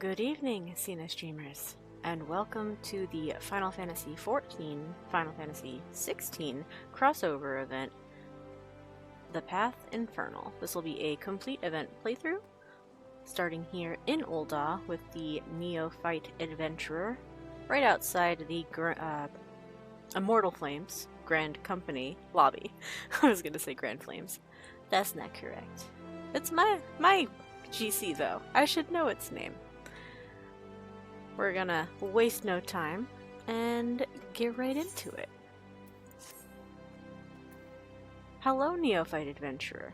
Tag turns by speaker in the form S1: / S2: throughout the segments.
S1: Good evening, Asina streamers, and welcome to the Final Fantasy XIV, Final Fantasy XVI crossover event, the Path Infernal. This will be a complete event playthrough, starting here in Ul'dah with the Neophyte Adventurer, right outside the Immortal Flames Grand Company lobby. I was gonna say Grand Flames. That's not correct. It's my GC though. I should know its name. We're gonna waste no time and get right into it. Hello, Neophyte Adventurer.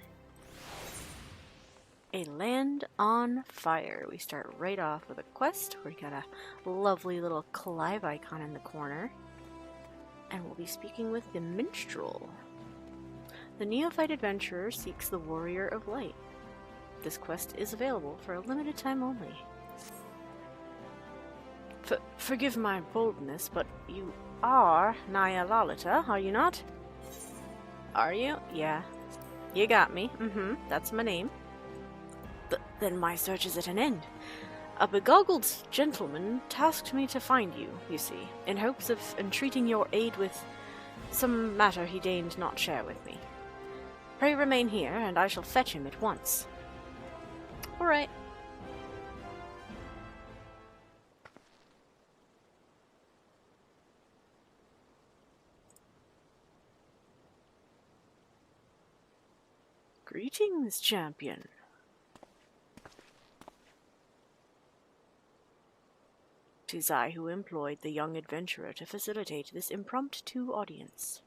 S1: A land on fire. We start right off with a quest. We got a lovely little Clive icon in the corner. And we'll be speaking with the Minstrel. The Neophyte Adventurer seeks the Warrior of Light. This quest is available for a limited time only. Forgive my boldness, but you are Naya Lalita, are you not? Are you? Yeah. You got me. That's my name. Then my search is at an end. A begoggled gentleman tasked me to find you, you see, in hopes of entreating your aid with some matter he deigned not share with me. Pray remain here, and I shall fetch him at once. Alright. Greetings, champion. Tis I who employed the young adventurer to facilitate this impromptu audience.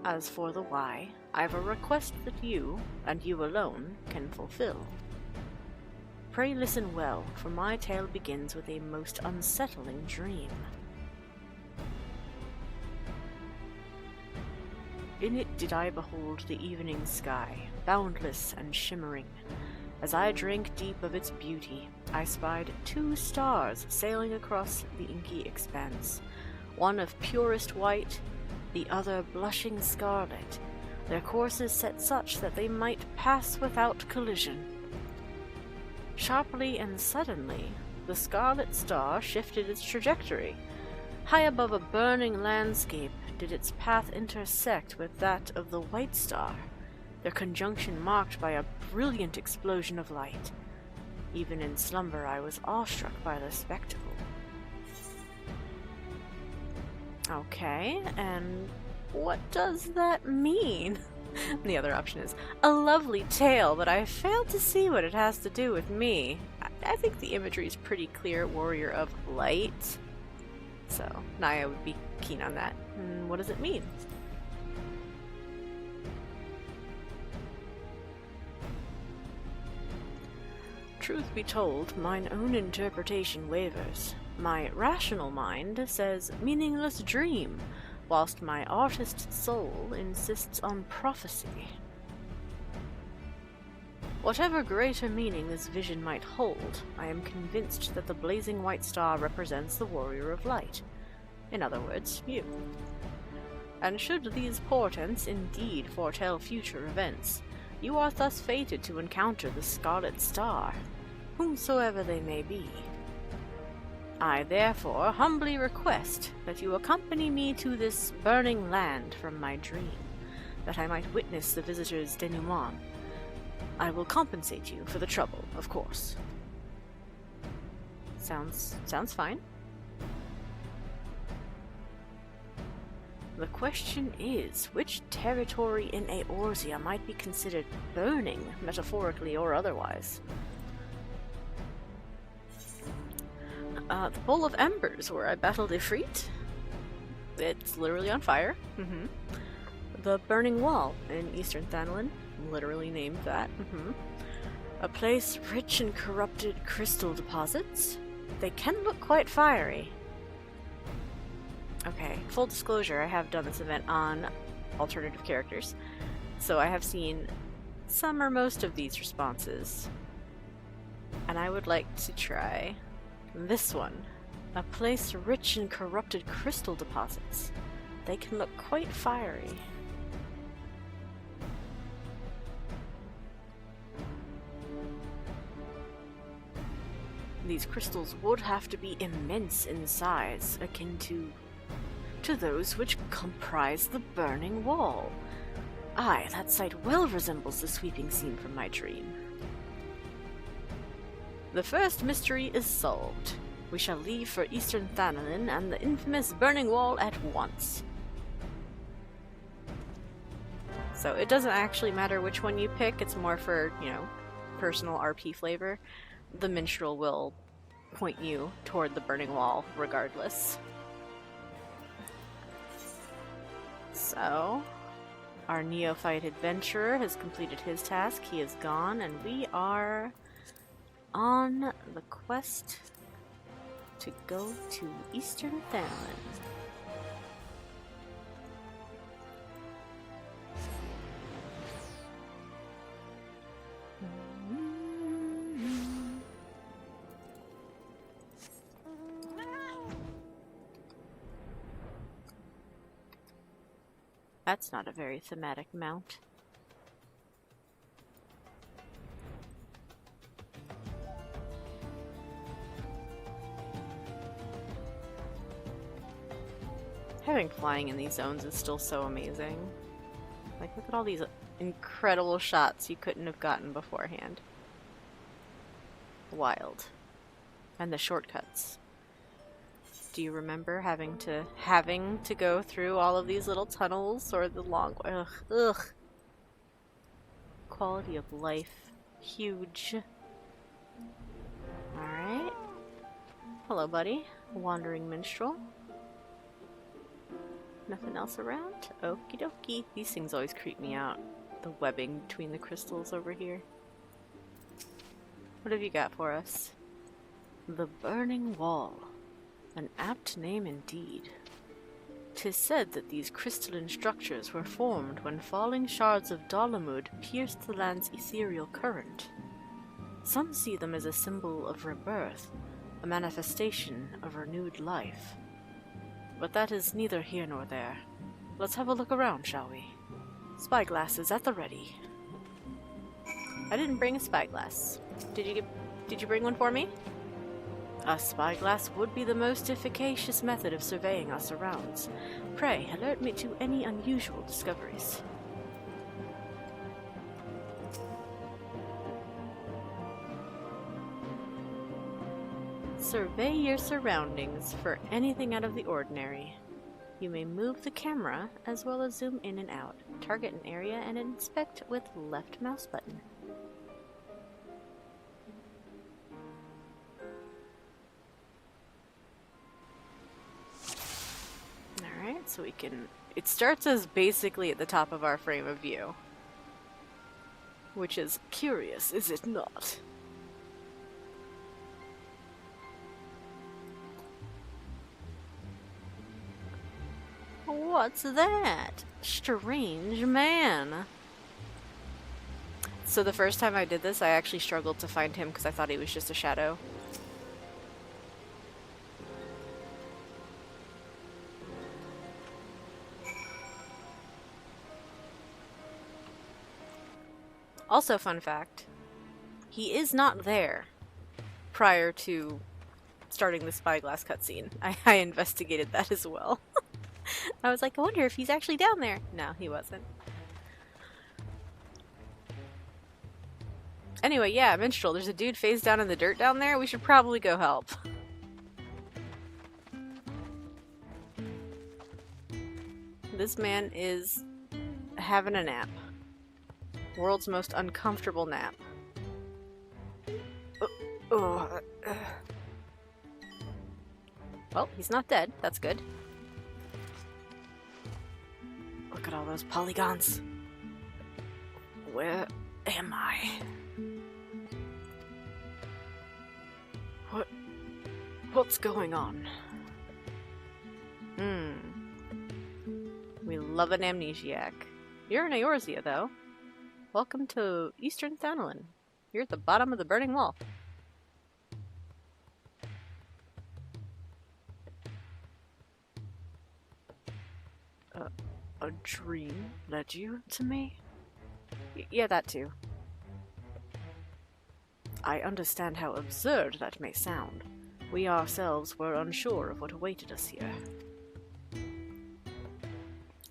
S1: As for the why, I've a request that you, and you alone, can fulfill. Pray listen well, for my tale begins with a most unsettling dream. In it did I behold the evening sky, boundless and shimmering. As I drank deep of its beauty, I spied 2 stars sailing across the inky expanse, one of purest white, the other blushing scarlet, their courses set such that they might pass without collision. Sharply and suddenly, the scarlet star shifted its trajectory. High above a burning landscape did its path intersect with that of the white star, their conjunction marked by a brilliant explosion of light. Even in slumber I was awestruck by the spectacle. Okay, and what does that mean? The other option is a lovely tale, but I failed to see what it has to do with me. I think the imagery is pretty clear. Warrior of Light. So, Naya would be keen on that. What does it mean? Truth be told, mine own interpretation wavers. My rational mind says meaningless dream, whilst my artist soul insists on prophecy. Whatever greater meaning this vision might hold, I am convinced that the blazing white star represents the Warrior of Light. In other words, you. And should these portents indeed foretell future events, you are thus fated to encounter the Scarlet Star, whomsoever they may be. I therefore humbly request that you accompany me to this burning land from my dream, that I might witness the visitor's denouement. I will compensate you for the trouble, of course. Sounds fine. The question is, which territory in Eorzea might be considered burning, metaphorically or otherwise? The Bowl of Embers, where I battled Ifrit. It's literally on fire. The Burning Wall in Eastern Thanlin, literally named that. A place rich in corrupted crystal deposits. They can look quite fiery. Okay, full disclosure, I have done this event on alternative characters, so I have seen some or most of these responses. And I would like to try this one. A place rich in corrupted crystal deposits. They can look quite fiery. These crystals would have to be immense in size, akin to those which comprise the burning wall. Aye, that sight well resembles the sweeping scene from my dream. The first mystery is solved. We shall leave for Eastern Thanalin and the infamous burning wall at once. So it doesn't actually matter which one you pick, it's more for, you know, personal RP flavor. The minstrel will point you toward the burning wall regardless. So, our neophyte adventurer has completed his task, he is gone, and we are on the quest to go to Eastern Thanalin. That's not a very thematic mount. Having flying in these zones is still so amazing. Like, look at all these incredible shots you couldn't have gotten beforehand. Wild. And the shortcuts. Do you remember having to go through all of these little tunnels or the long... Ugh. Quality of life. Huge. Alright. Hello, buddy. Wandering Minstrel. Nothing else around? Okie dokie. These things always creep me out. The webbing between the crystals over here. What have you got for us? The Burning Wall. An apt name indeed. 'Tis said that these crystalline structures were formed when falling shards of Dalamud pierced the land's ethereal current. Some see them as a symbol of rebirth, a manifestation of renewed life. But that is neither here nor there. Let's have a look around, shall we? Spyglasses at the ready. I didn't bring a spyglass. Did you bring one for me? A spyglass would be the most efficacious method of surveying our surrounds. Pray, alert me to any unusual discoveries. Survey your surroundings for anything out of the ordinary. You may move the camera as well as zoom in and out. Target an area and inspect with left mouse button. Alright, so we can... It starts as basically at the top of our frame of view. Which is curious, is it not? What's that? Strange man. So the first time I did this, I actually struggled to find him because I thought he was just a shadow. Also, fun fact, he is not there prior to starting the spyglass cutscene. I investigated that as well. I was like, I wonder if he's actually down there. No, he wasn't. Anyway, yeah, Minstrel, there's a dude face down in the dirt down there. We should probably go help. This man is having a nap. World's most uncomfortable nap. Well, he's not dead. That's good. Look at all those polygons. Where am I? What's going on? We love an amnesiac. You're an Eorzea, though. Welcome to Eastern Thanalin. You're at the bottom of the burning wall. A dream led you to me? Yeah, that too. I understand how absurd that may sound. We ourselves were unsure of what awaited us here.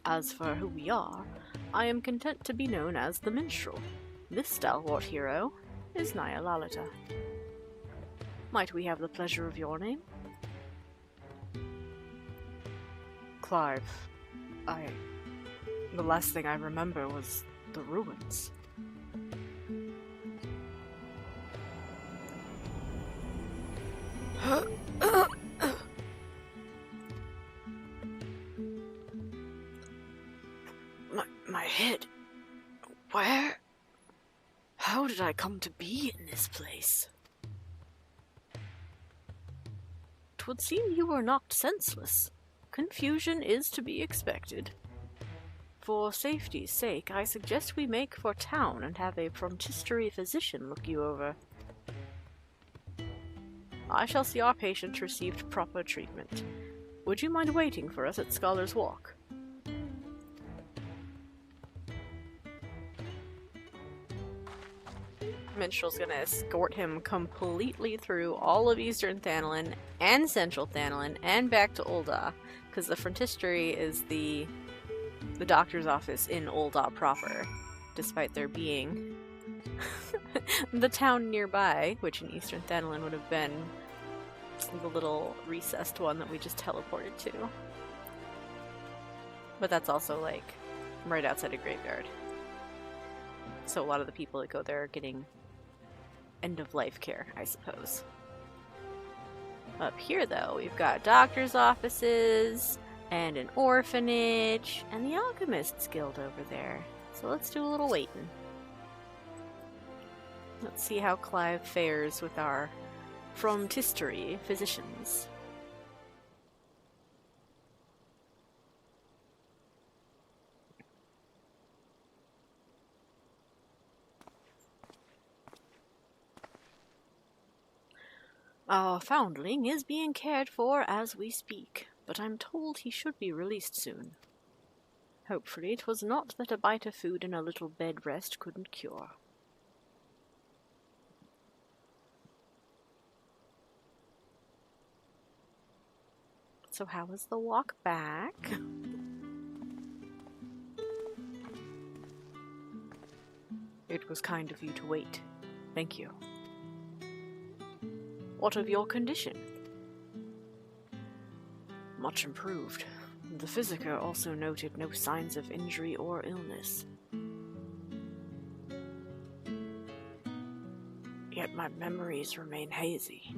S1: As for who we are, I am content to be known as the Minstrel. This stalwart hero is Naya Lalita. Might we have the pleasure of your name? Clive. The last thing I remember was the ruins. My head. Where? How did I come to be in this place? 'Twould seem you were knocked senseless. Confusion is to be expected. For safety's sake, I suggest we make for town and have a frontistery physician look you over. I shall see our patient received proper treatment. Would you mind waiting for us at Scholar's Walk? Minstrel's gonna escort him completely through all of Eastern Thanalin and Central Thanalin and back to Ul'dah, because the frontistery is the doctor's office in Ul'dah proper, despite there being the town nearby, which in Eastern Thanalin would have been the little recessed one that we just teleported to. But that's also, like, right outside a graveyard. So a lot of the people that go there are getting end-of-life care, I suppose. Up here, though, we've got doctor's offices, and an orphanage, and the Alchemist's Guild over there. So let's do a little waiting. Let's see how Clive fares with our frontistery physicians. Our foundling is being cared for as we speak, but I'm told he should be released soon. Hopefully 'twas not that a bite of food and a little bed rest couldn't cure. So how was the walk back? It was kind of you to wait. Thank you. What of your condition? Much improved. The physician also noted no signs of injury or illness. Yet my memories remain hazy.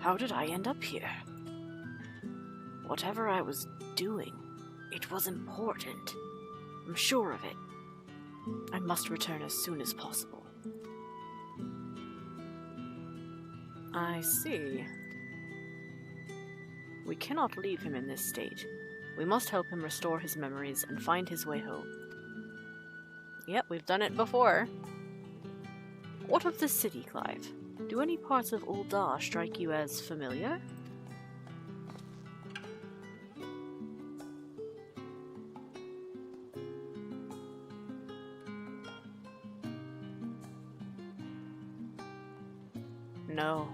S1: How did I end up here? Whatever I was doing, it was important. I'm sure of it. I must return as soon as possible. I see. We cannot leave him in this state. We must help him restore his memories and find his way home. Yep, we've done it before. What of the city, Clive? Do any parts of Ul'dah strike you as familiar? No.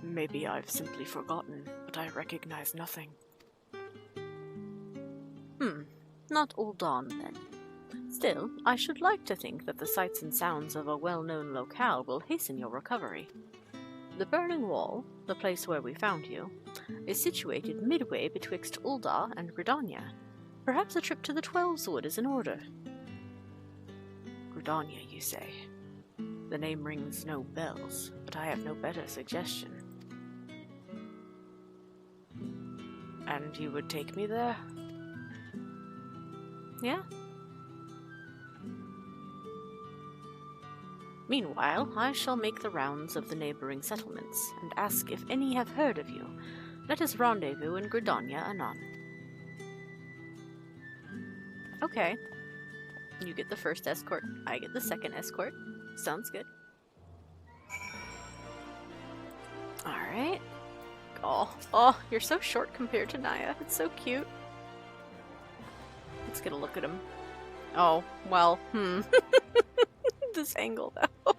S1: Maybe I've simply forgotten, but I recognize nothing. Not Ul'dah then. Still, I should like to think that the sights and sounds of a well-known locale will hasten your recovery. The Burning Wall, the place where we found you, is situated midway betwixt Ul'dah and Gridania. Perhaps a trip to the Twelveswood is in order. Gridania, you say? The name rings no bells, but I have no better suggestion. And you would take me there? Yeah? Meanwhile, I shall make the rounds of the neighboring settlements, and ask if any have heard of you. Let us rendezvous in Gridania anon. Okay. You get the first escort, I get the second escort. Sounds good. Alright. Oh, you're so short compared to Naya. It's so cute. Let's get a look at him. Oh, well, This angle, though.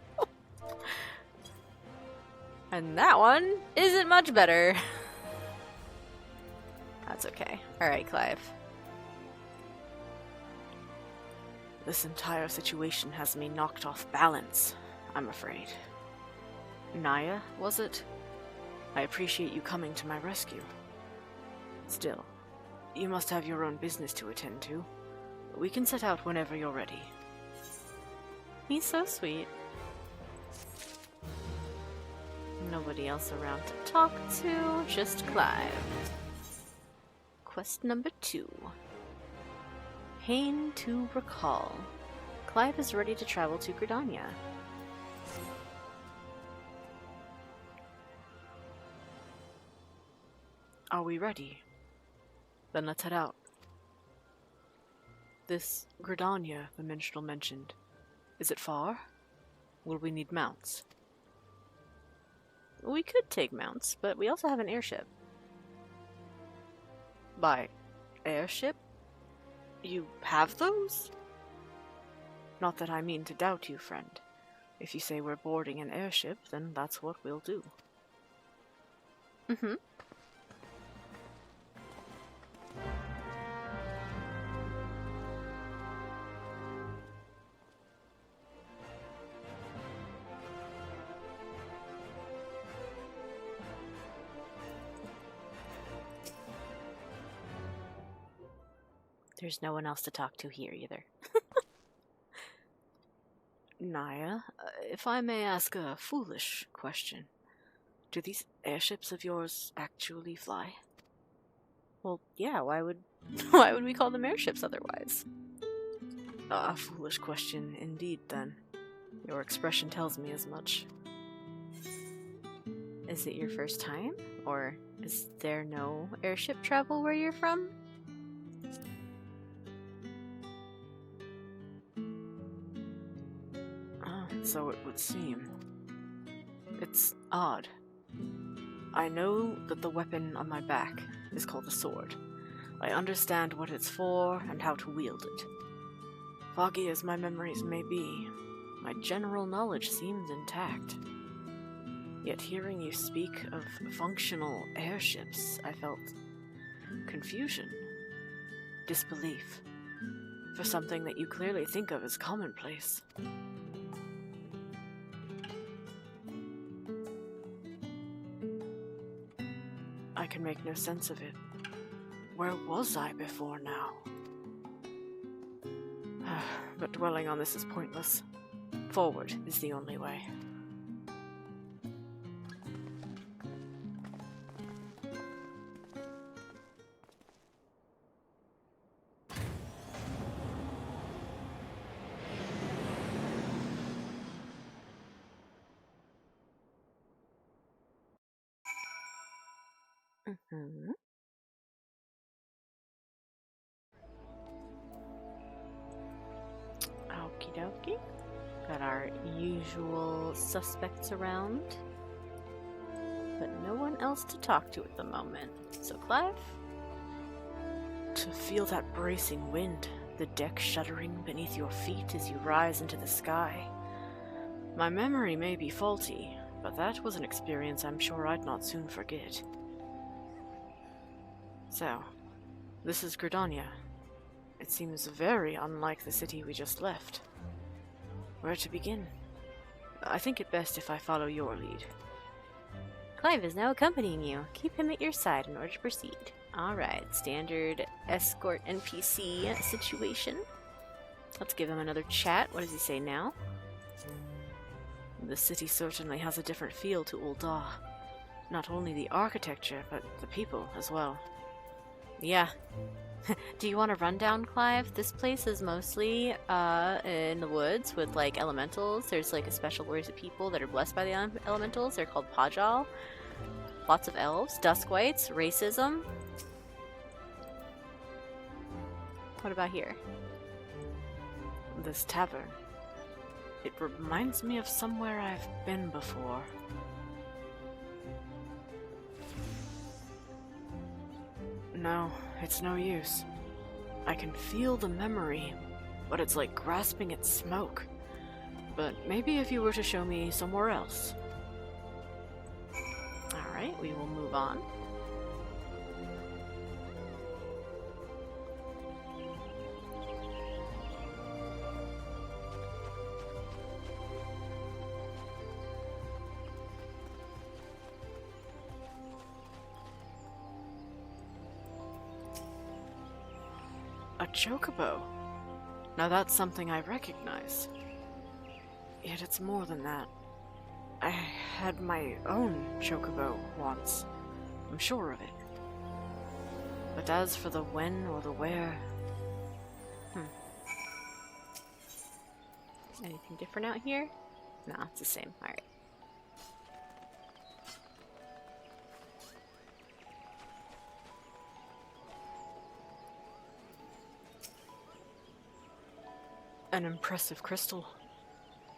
S1: And that one isn't much better. That's okay. Alright, Clive. This entire situation has me knocked off balance, I'm afraid. Naya, was it? I appreciate you coming to my rescue. Still, you must have your own business to attend to. We can set out whenever you're ready. He's so sweet. Nobody else around to talk to, just Clive. Quest number 2. Pain to recall. Clive is ready to travel to Gridania. Are we ready? Then let's head out. This Gridania the minstrel mentioned. Is it far? Will we need mounts? We could take mounts, but we also have an airship. By airship? You have those? Not that I mean to doubt you, friend. If you say we're boarding an airship, then that's what we'll do. Mm-hmm. There's no one else to talk to here either. Naya, if I may ask a foolish question, do these airships of yours actually fly? Well, yeah, why would we call them airships otherwise? A foolish question indeed, then. Your expression tells me as much. Is it your first time? Or is there no airship travel where you're from? So it would seem. It's odd. I know that the weapon on my back is called the sword. I understand what it's for and how to wield it. Foggy as my memories may be, my general knowledge seems intact. Yet hearing you speak of functional airships, I felt confusion, disbelief, for something that you clearly think of as commonplace. I can make no sense of it. Where was I before now? But dwelling on this is pointless. Forward is the only way. Okie dokie. Got our usual suspects around, but no one else to talk to at the moment. So Clive? To feel that bracing wind, the deck shuddering beneath your feet as you rise into the sky. My memory may be faulty, but that was an experience I'm sure I'd not soon forget. So, this is Gridania. It seems very unlike the city we just left. Where to begin? I think it best if I follow your lead. Clive is now accompanying you. Keep him at your side in order to proceed. Alright, standard escort NPC situation. Let's give him another chat. What does he say now? The city certainly has a different feel to Ul'dah. Not only the architecture, but the people as well. Yeah. Do you want a rundown, Clive? This place is mostly in the woods with like elementals. There's like a special race of people that are blessed by the elementals. They're called Pajal. Lots of elves, Duskwights, racism. What about here? This tavern. It reminds me of somewhere I've been before. No, it's no use. I can feel the memory, but it's like grasping at smoke. But maybe if you were to show me somewhere else. Alright, we will move on.
S2: A chocobo. Now that's something I recognize. Yet it's more than that. I had my own chocobo once. I'm sure of it. But as for the when or the where...
S1: Anything different out here? No, it's the same. Alright.
S2: An impressive crystal.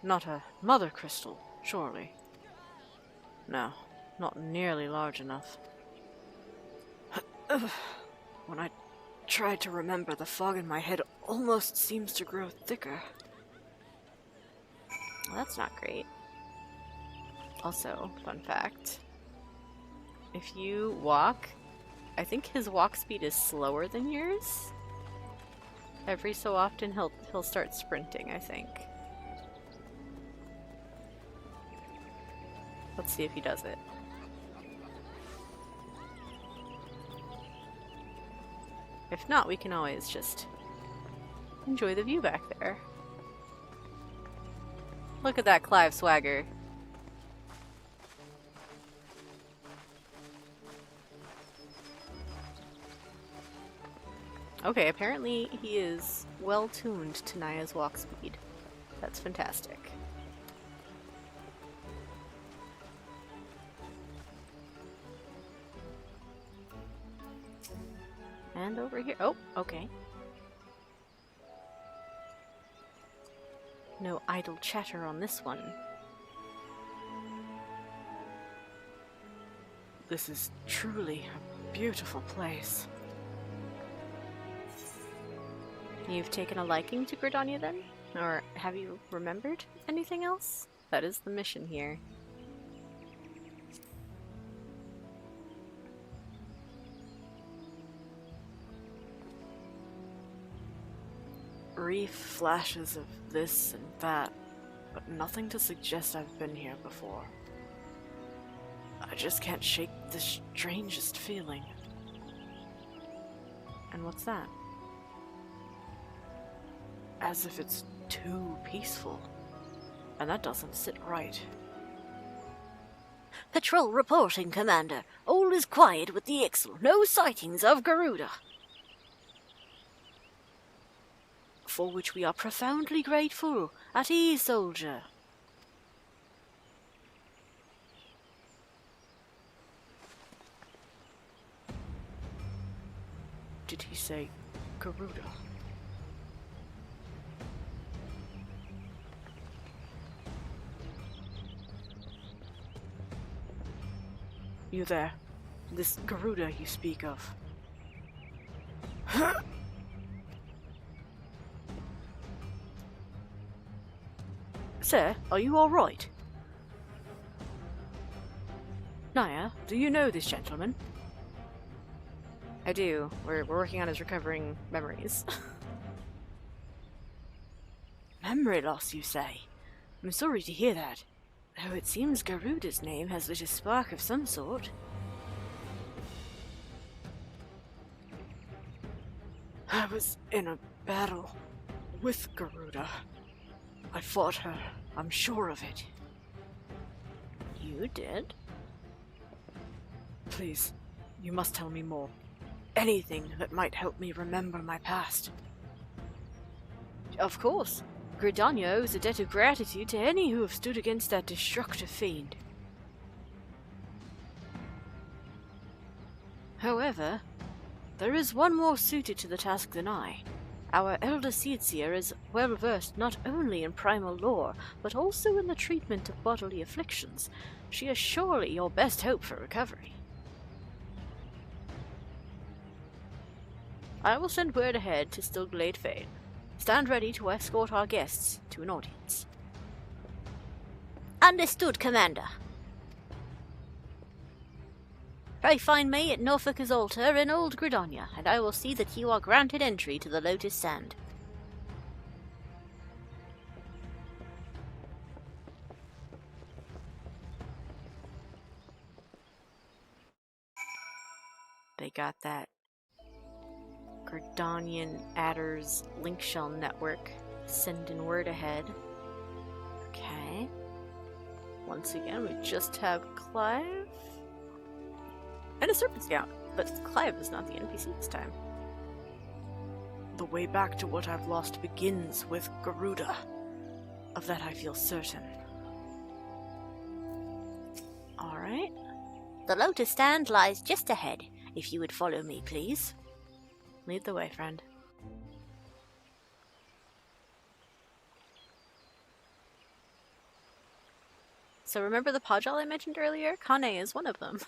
S2: Not a mother crystal, surely. No, not nearly large enough. When I try to remember, the fog in my head almost seems to grow thicker.
S1: Well, that's not great. Also, fun fact. If you walk, I think his walk speed is slower than yours. Every so often he'll start sprinting, I think. Let's see if he does it. If not, we can always just enjoy the view back there. Look at that Clive swagger. Okay, apparently he is well tuned to Naya's walk speed. That's fantastic. And over here. Oh, okay. No idle chatter on this one.
S2: This is truly a beautiful place.
S1: You've taken a liking to Gridania then? Or have you remembered anything else? That is the mission here.
S2: Brief flashes of this and that, but nothing to suggest I've been here before. I just can't shake the strangest feeling.
S1: And what's that?
S2: As if it's too peaceful. And that doesn't sit right.
S3: Patrol reporting, Commander. All is quiet with the Ixal. No sightings of Garuda.
S2: For which we are profoundly grateful. At ease, soldier. Did he say Garuda? You there? This Garuda you speak of. Sir, are you all right? Naya, do you know this gentleman?
S1: I do. We're working on his recovering memories.
S2: Memory loss, you say? I'm sorry to hear that. Though it seems Garuda's name has lit a spark of some sort. I was in a battle with Garuda. I fought her, I'm sure of it.
S1: You did?
S2: Please, you must tell me more. Anything that might help me remember my past.
S1: Of course. Gridania owes a debt of gratitude to any who have stood against that destructive fiend. However, there is one more suited to the task than I. Our elder Seedseer is well versed not only in primal lore, but also in the treatment of bodily afflictions. She is surely your best hope for recovery. I will send word ahead to Stillglade Fane. Stand ready to escort our guests to an audience.
S3: Understood, Commander. Pray find me at Norfolk's altar in old Gridania, and I will see that you are granted entry to the Lotus Sand.
S1: They got that Gridanian Adders link shell network. Sending word ahead. Okay. Once again, we just have Clive. And a Serpent Scout. But Clive is not the NPC this time.
S2: The way back to what I've lost begins with Garuda. Of that I feel certain.
S1: Alright.
S3: The Lotus Stand lies just ahead. If you would follow me, please.
S1: Lead the way, friend. So remember the Pajal I mentioned earlier? Kan-E is one of them.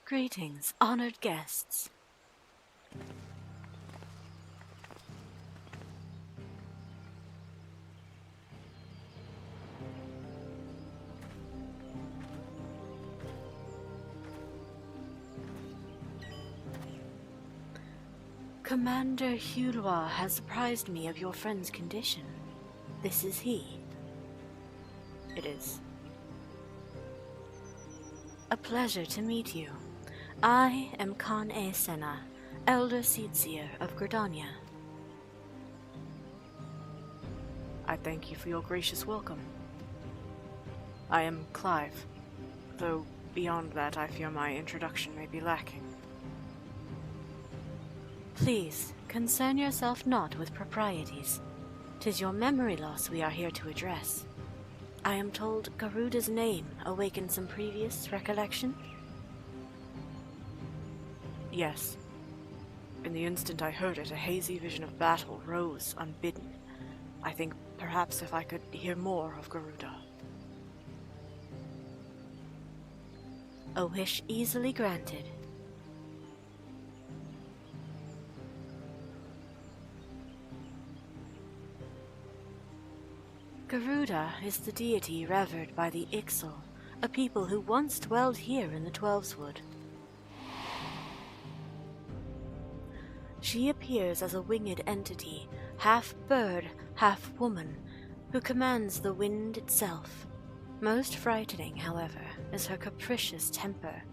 S1: Greetings, honored guests. Commander Hulwa has apprised me of your friend's condition. This is he. It is. A pleasure to meet you. I am Kan-E-Senna, Elder Seedseer of Gridania.
S2: I thank you for your gracious welcome. I am Clive, though beyond that I fear my introduction may be lacking.
S1: Please, concern yourself not with proprieties. 'Tis your memory loss we are here to address. I am told Garuda's name awakened some previous recollection?
S2: Yes. In the instant I heard it, a hazy vision of battle rose unbidden. I think perhaps if I could hear more of Garuda.
S1: A wish easily granted. Garuda is the deity revered by the Ixal, a people who once dwelled here in the Twelveswood. She appears as a winged entity, half bird, half woman, who commands the wind itself. Most frightening, however, is her capricious temper,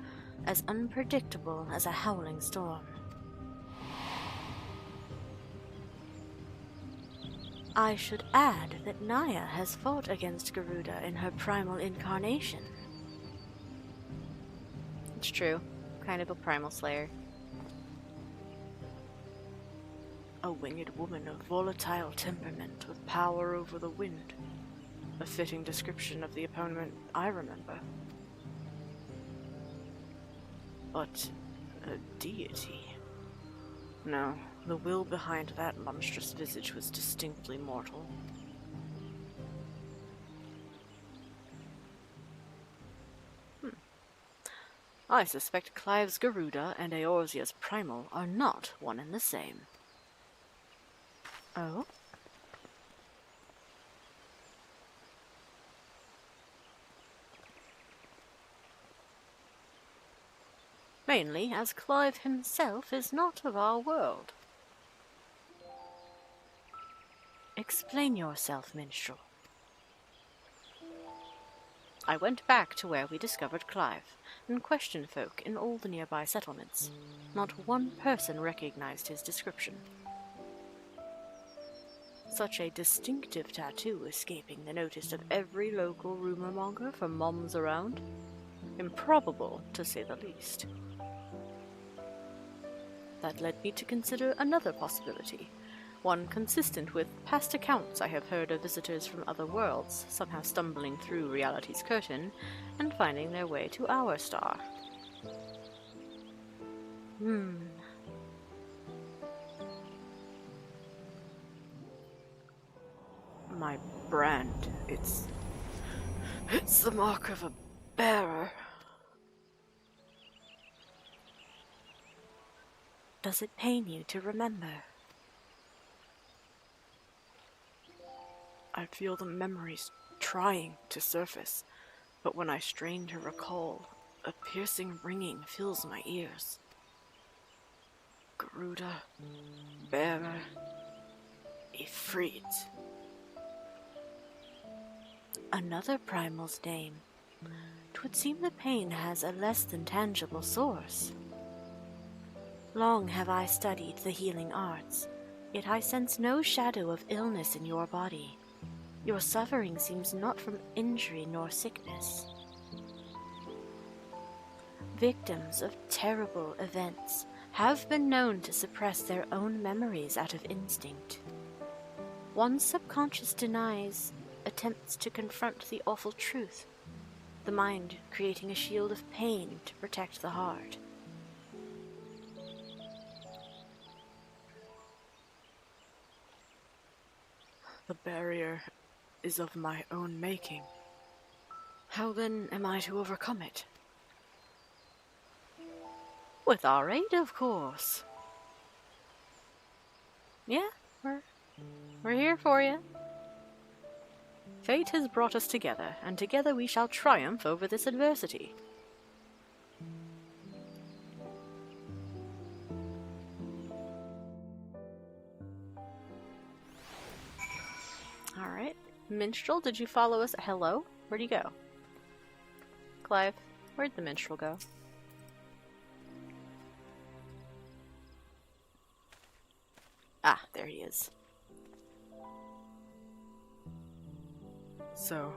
S1: as unpredictable as a howling storm. I should add that Naya has fought against Garuda in her primal incarnation. It's true. Kind of a primal slayer.
S2: A winged woman of volatile temperament with power over the wind. A fitting description of the opponent I remember. But a deity? No, the will behind that monstrous visage was distinctly mortal.
S1: I suspect Clive's Garuda and Eorzea's Primal are not one and the same. Oh? Mainly as Clive himself is not of our world. Explain yourself, minstrel. I went back to where we discovered Clive, and questioned folk in all the nearby settlements. Not one person recognized his description. Such a distinctive tattoo escaping the notice of every local rumor monger for moms around. Improbable, to say the least. That led me to consider another possibility, one consistent with past accounts I have heard of visitors from other worlds somehow stumbling through reality's curtain and finding their way to our star.
S2: My brand, it's the mark of a bearer.
S1: Does it pain you to remember?
S2: I feel the memories trying to surface, but when I strain to recall, A piercing ringing fills my ears. Garuda, Bearer, Ifrit.
S3: Another primal's name. 'Twould seem the pain has a less than tangible source. Long have I studied the healing arts, yet I sense no shadow of illness in your body. Your suffering seems not from injury nor sickness. Victims of terrible events have been known to suppress their own memories out of instinct. One's subconscious denies attempts to confront the awful truth, the mind creating a shield of pain to protect the heart.
S2: The barrier is of my own making. How then am I to overcome it?
S3: With our aid, of course. Yeah, we're here for you. Fate has brought us together, and together we shall triumph over this adversity. Alright. Minstrel, did you follow us? Hello? Where'd you go? Clive, where'd the minstrel go? Ah, there he is.
S2: So,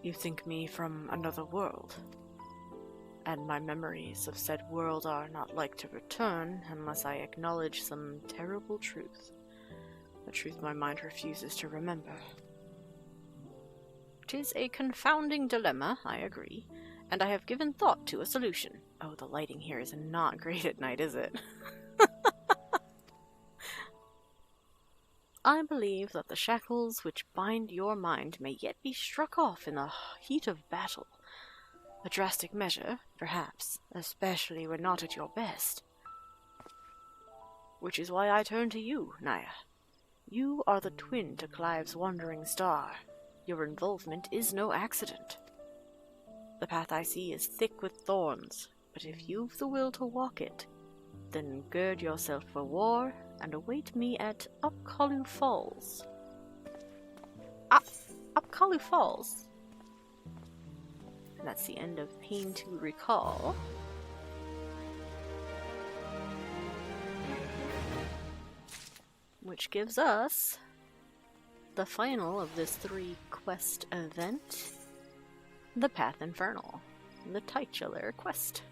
S2: you think me from another world? And my memories of said world are not like to return unless I acknowledge some terrible truth. A truth my mind refuses to remember.
S3: 'Tis a confounding dilemma, I agree, and I have given thought to a solution.
S2: Oh, the lighting here is not great at night, is it?
S3: I believe that the shackles which bind your mind may yet be struck off in the heat of battle. A drastic measure, perhaps, especially when not at your best.
S2: Which is why I turn to you, Naya. You are the twin to Clive's wandering star. Your involvement is no accident. The path I see is thick with thorns, but if you've the will to walk it, then gird yourself for war and await me at Upkalu Falls.
S3: Upkalu Falls? That's the end of Pain to Recall. Which gives us the final of this 3-quest event, the Path Infernal, the titular quest,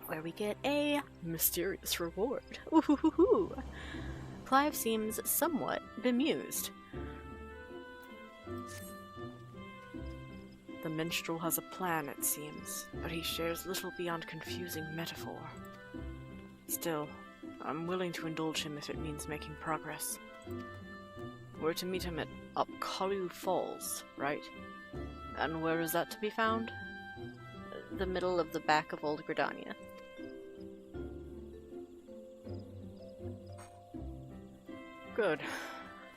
S3: where we get a mysterious reward. Ooh-hoo-hoo-hoo. Clive seems somewhat bemused.
S2: The minstrel has a plan, it seems, but he shares little beyond confusing metaphor. Still, I'm willing to indulge him if it means making progress. We're to meet him at Upkalu Falls, right? And where is that to be found?
S3: The middle of the back of Old Gridania.
S2: Good.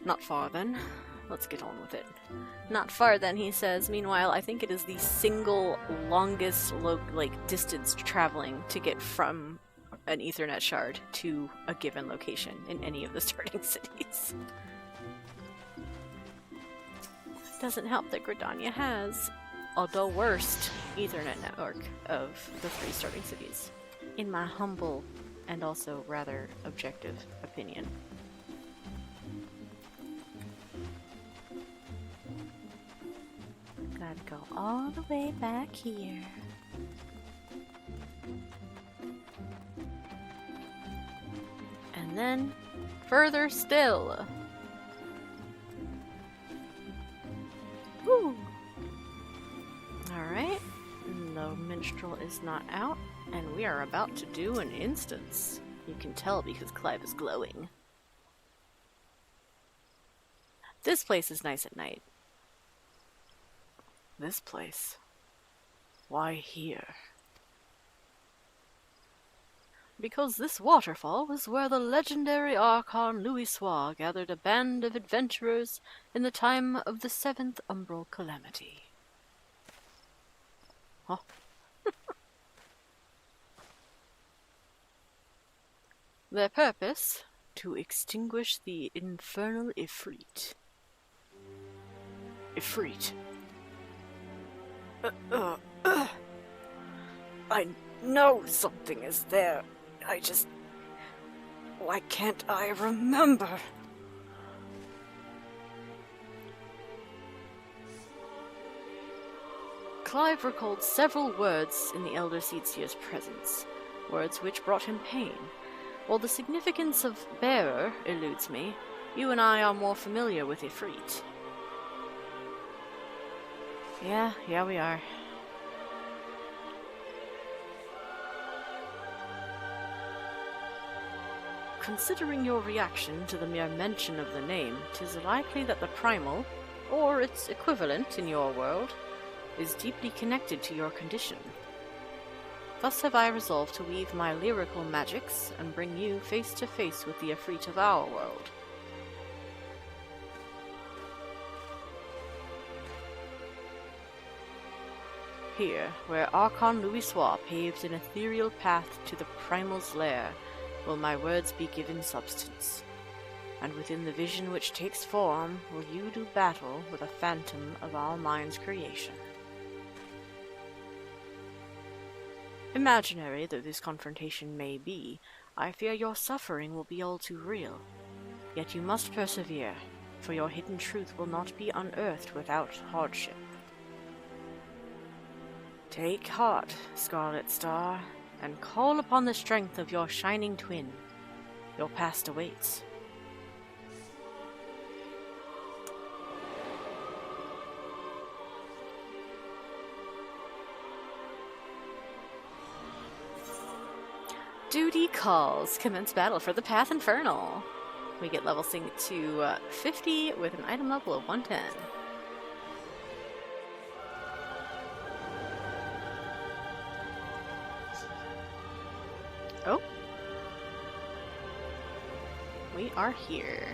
S2: Not far then. Let's get on with it.
S3: Not far then, he says. Meanwhile, I think it is the single longest distance traveling to get from an Ethernet shard to a given location in any of the starting cities. Doesn't help that Gridania has the worst Ethernet network of the 3 starting cities, in my humble and also rather objective opinion. Gotta go all the way back here. And then further still. Woo! Alright, the minstrel is not out, and we are about to do an instance. You can tell because Clive is glowing. This place is nice at night.
S2: This place? Why here?
S3: Because this waterfall was where the legendary Archon Louisoix gathered a band of adventurers in the time of the 7th Umbral Calamity.
S2: Huh? Their purpose? To extinguish the infernal Ifrit. Ifrit. I know something is there. Why can't I remember? Clive recalled several words in the Elder Seedseer's presence, words which brought him pain. While the significance of bearer eludes me, you and I are more familiar with Ifrit. Yeah, we are. Considering your reaction to the mere mention of the name, 'tis likely that the primal, or its equivalent in your world, is deeply connected to your condition. Thus have I resolved to weave my lyrical magics and bring you face to face with the Ifrit of our world. Here, where Archon Louisoix paved an ethereal path to the primal's lair, will my words be given substance. And within the vision which takes form, will you do battle with a phantom of our mind's creation. Imaginary though this confrontation may be, I fear your suffering will be all too real. Yet you must persevere, for your hidden truth will not be unearthed without hardship. Take heart, Scarlet Star, and call upon the strength of your shining twin. Your past awaits. Duty calls. Commence battle for the Path Infernal. We get level sync to 50 with an item level of 110. Oh. We are here.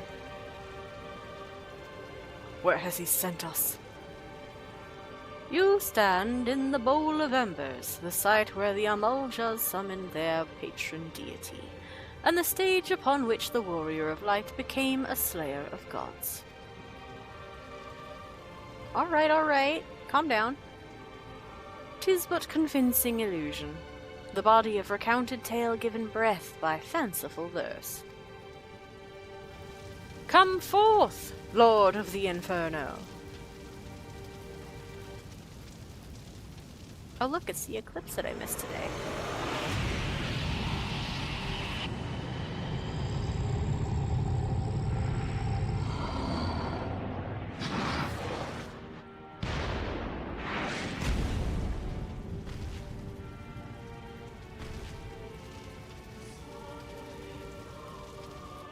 S2: Where has he sent us? You stand in the Bowl of Embers, the site where the Amaljas summoned their patron deity, and the stage upon which the Warrior of Light became a slayer of gods. Alright, calm down. 'Tis but convincing illusion, the body of recounted tale given breath by fanciful verse. Come forth, Lord of the Inferno! Oh look, it's the eclipse that I missed today.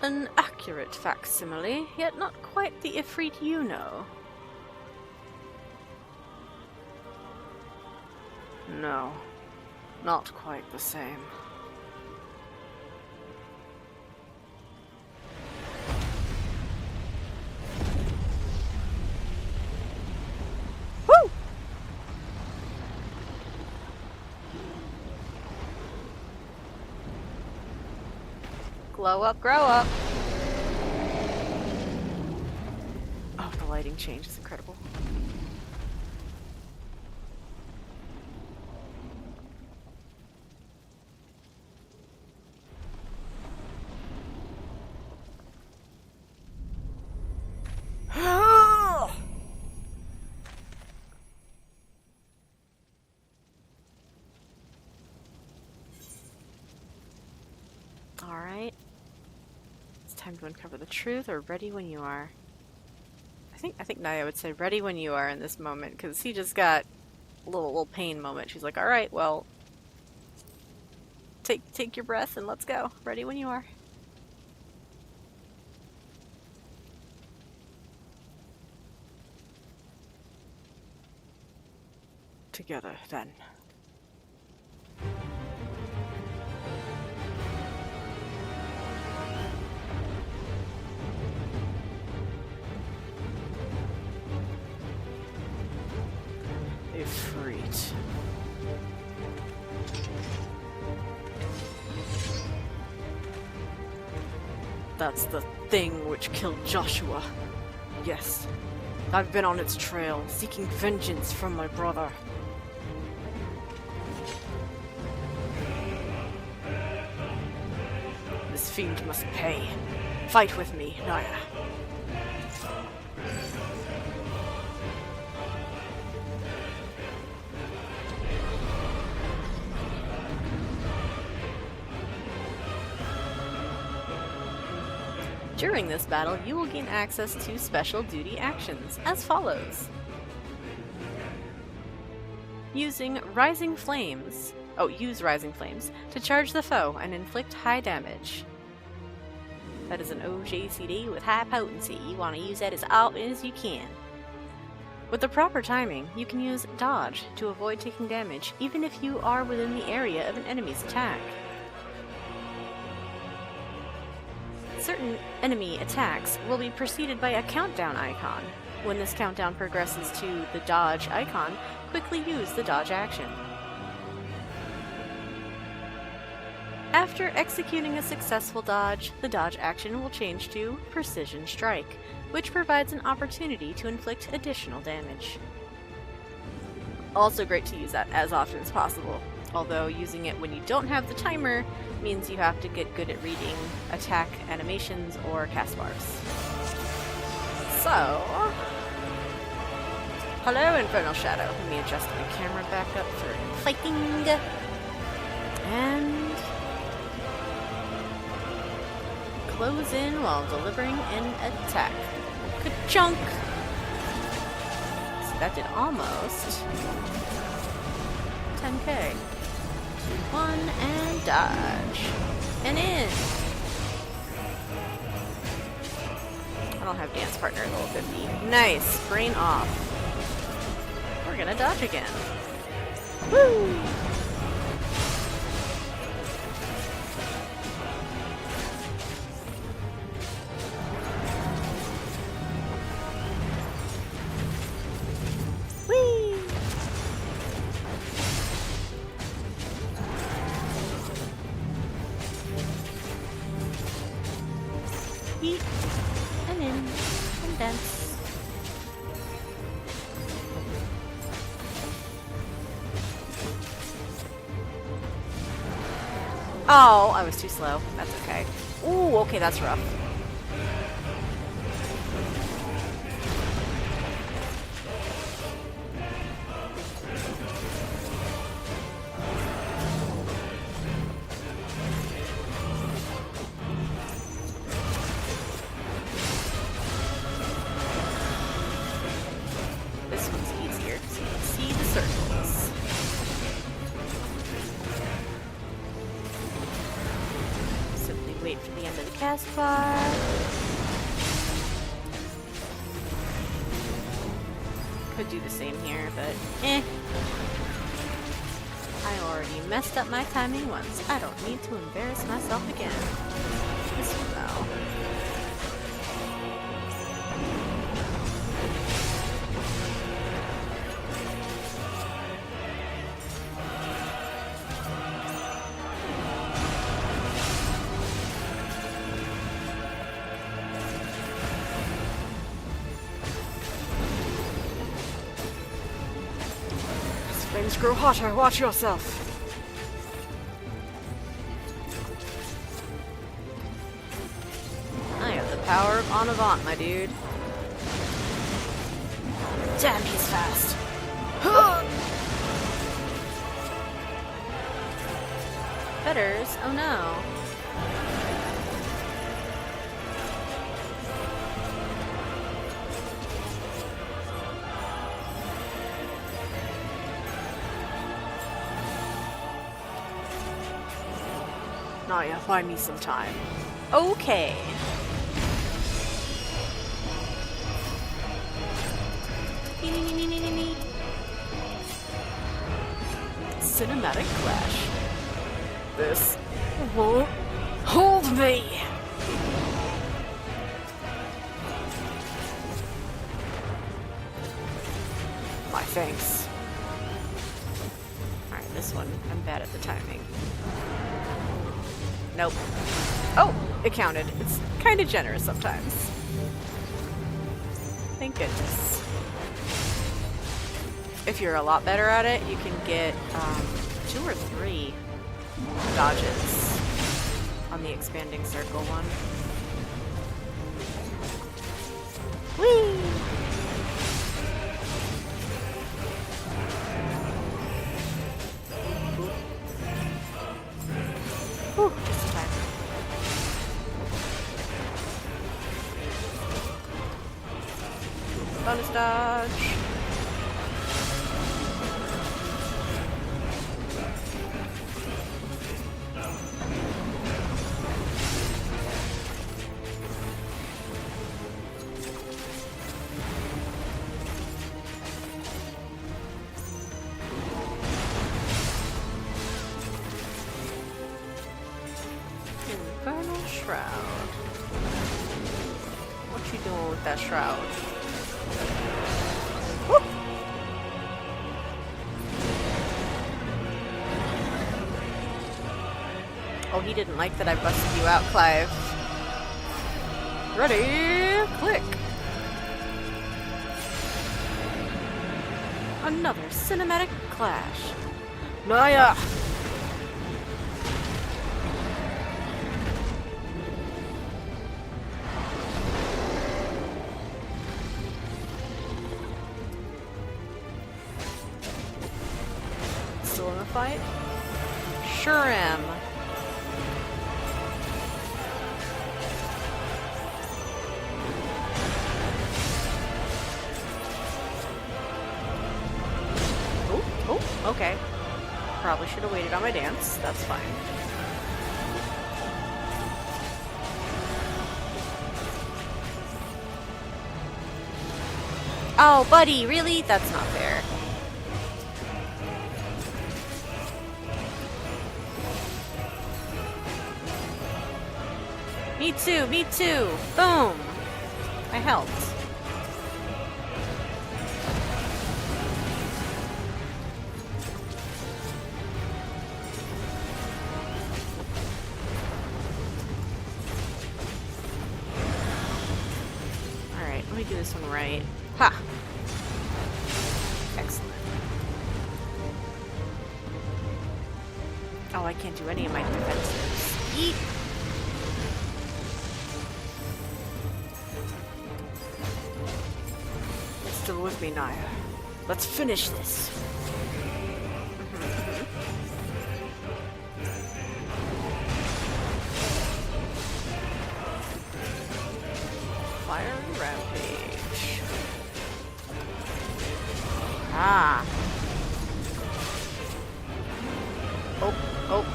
S2: An accurate facsimile, yet not quite the Ifrit you know. No, not quite the same. Woo! Glow up, grow up! Oh, the lighting change is incredible. Alright. It's time to uncover the truth, or ready when you are. I think Naya would say ready when you are in this moment, because he just got a little pain moment. She's like, alright, well, take your breath and let's go. Ready when you are. Together, then. Ifrit. That's the thing which killed Joshua. Yes, I've been on its trail, seeking vengeance from my brother. This fiend must pay. Fight with me, Naya.
S1: During this battle, you will gain access to special duty actions, as follows. Use Rising Flames to charge the foe and inflict high damage. That is an OJCD with high potency. You want to use that as often as you can. With the proper timing, you can use Dodge to avoid taking damage, even if you are within the area of an enemy's attack. Certain enemy attacks will be preceded by a countdown icon. When this countdown progresses to the dodge icon, quickly use the dodge action. After executing a successful dodge, the dodge action will change to Precision Strike, which provides an opportunity to inflict additional damage. Also great to use that as often as possible, although using it when you don't have the timer means you have to get good at reading attack animations or cast bars. So, hello Infernal Shadow. Let me adjust my camera back up for fighting. And close in while delivering an attack. Ka-chunk! So that did almost 10k. 1 and dodge. And in. I don't have dance partner at level 50. Nice. Brain off. We're gonna dodge again. Woo! Eat, and in, and dance. Oh, I was too slow. That's okay. Ooh, okay, that's rough. Cast bar. Could do the same here, but eh. I already messed up my timing once. I don't need to embarrass myself again. This one though.
S2: Things grow hotter, watch yourself!
S1: I have the power of en avant, my dude. Damn, he's fast! Fetters? Oh no.
S2: Naya, buy me some time.
S1: Okay.
S2: Cinematic clash. This won't hold me! My thanks.
S1: Alright, this one, I'm bad at the timing. Nope. Oh! It counted. It's kind of generous sometimes. Thank goodness. If you're a lot better at it, you can get 2 or 3 dodges on the expanding circle one. Whee! Whew, just in time. Bonus dodge. Infernal Shroud. What you doing with that shroud? Woo! Oh, he didn't like that I busted you out, Clive. Ready, click! Another cinematic clash. Naya! Still in the fight? Sure am. Oh, okay. Probably should have waited on my dance. That's fine. Oh, buddy, really? That's not fair. Me too, me too. Boom. I helped. Alright, let me do this one right. Ha! Excellent. Oh, I can't do any of my defenses. Eat! Still with me, Naya. Let's finish this. Fire rampage. Ah. Oh, oh.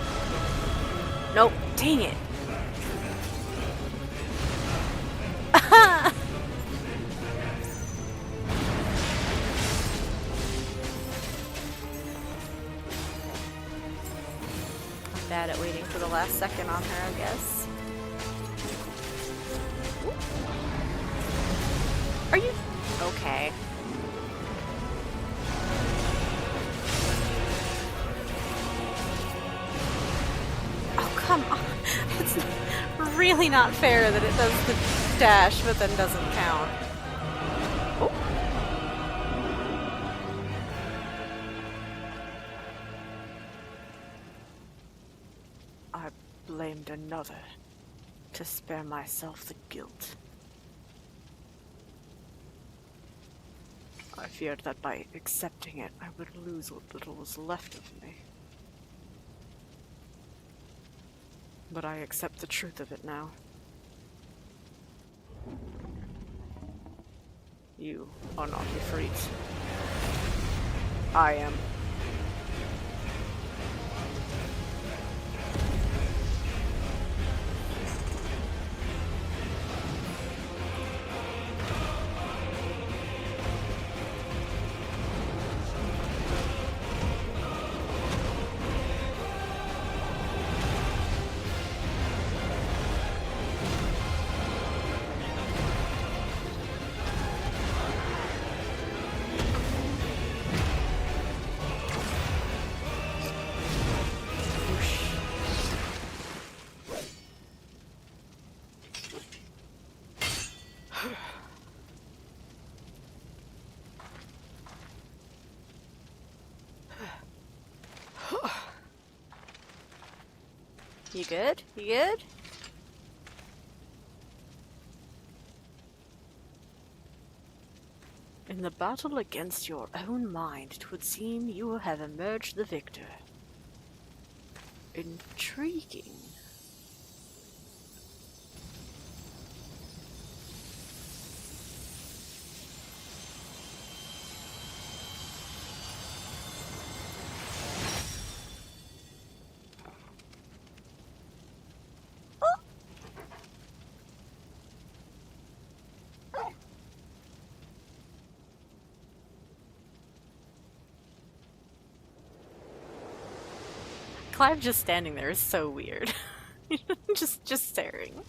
S1: Nope. Dang it. Bad at waiting for the last second on her, I guess. Are you okay? Oh, come on. It's really not fair that it does the dash but then doesn't count. Oh. I blamed another to spare myself the guilt. I feared that by accepting it, I would lose what little was left of me. But I accept the truth of it now. You are not Ifrit. I am. You good? You good?
S2: In the battle against your own mind, 'twould seem you have emerged the victor. Intriguing.
S1: Clive just standing there is so weird. just staring.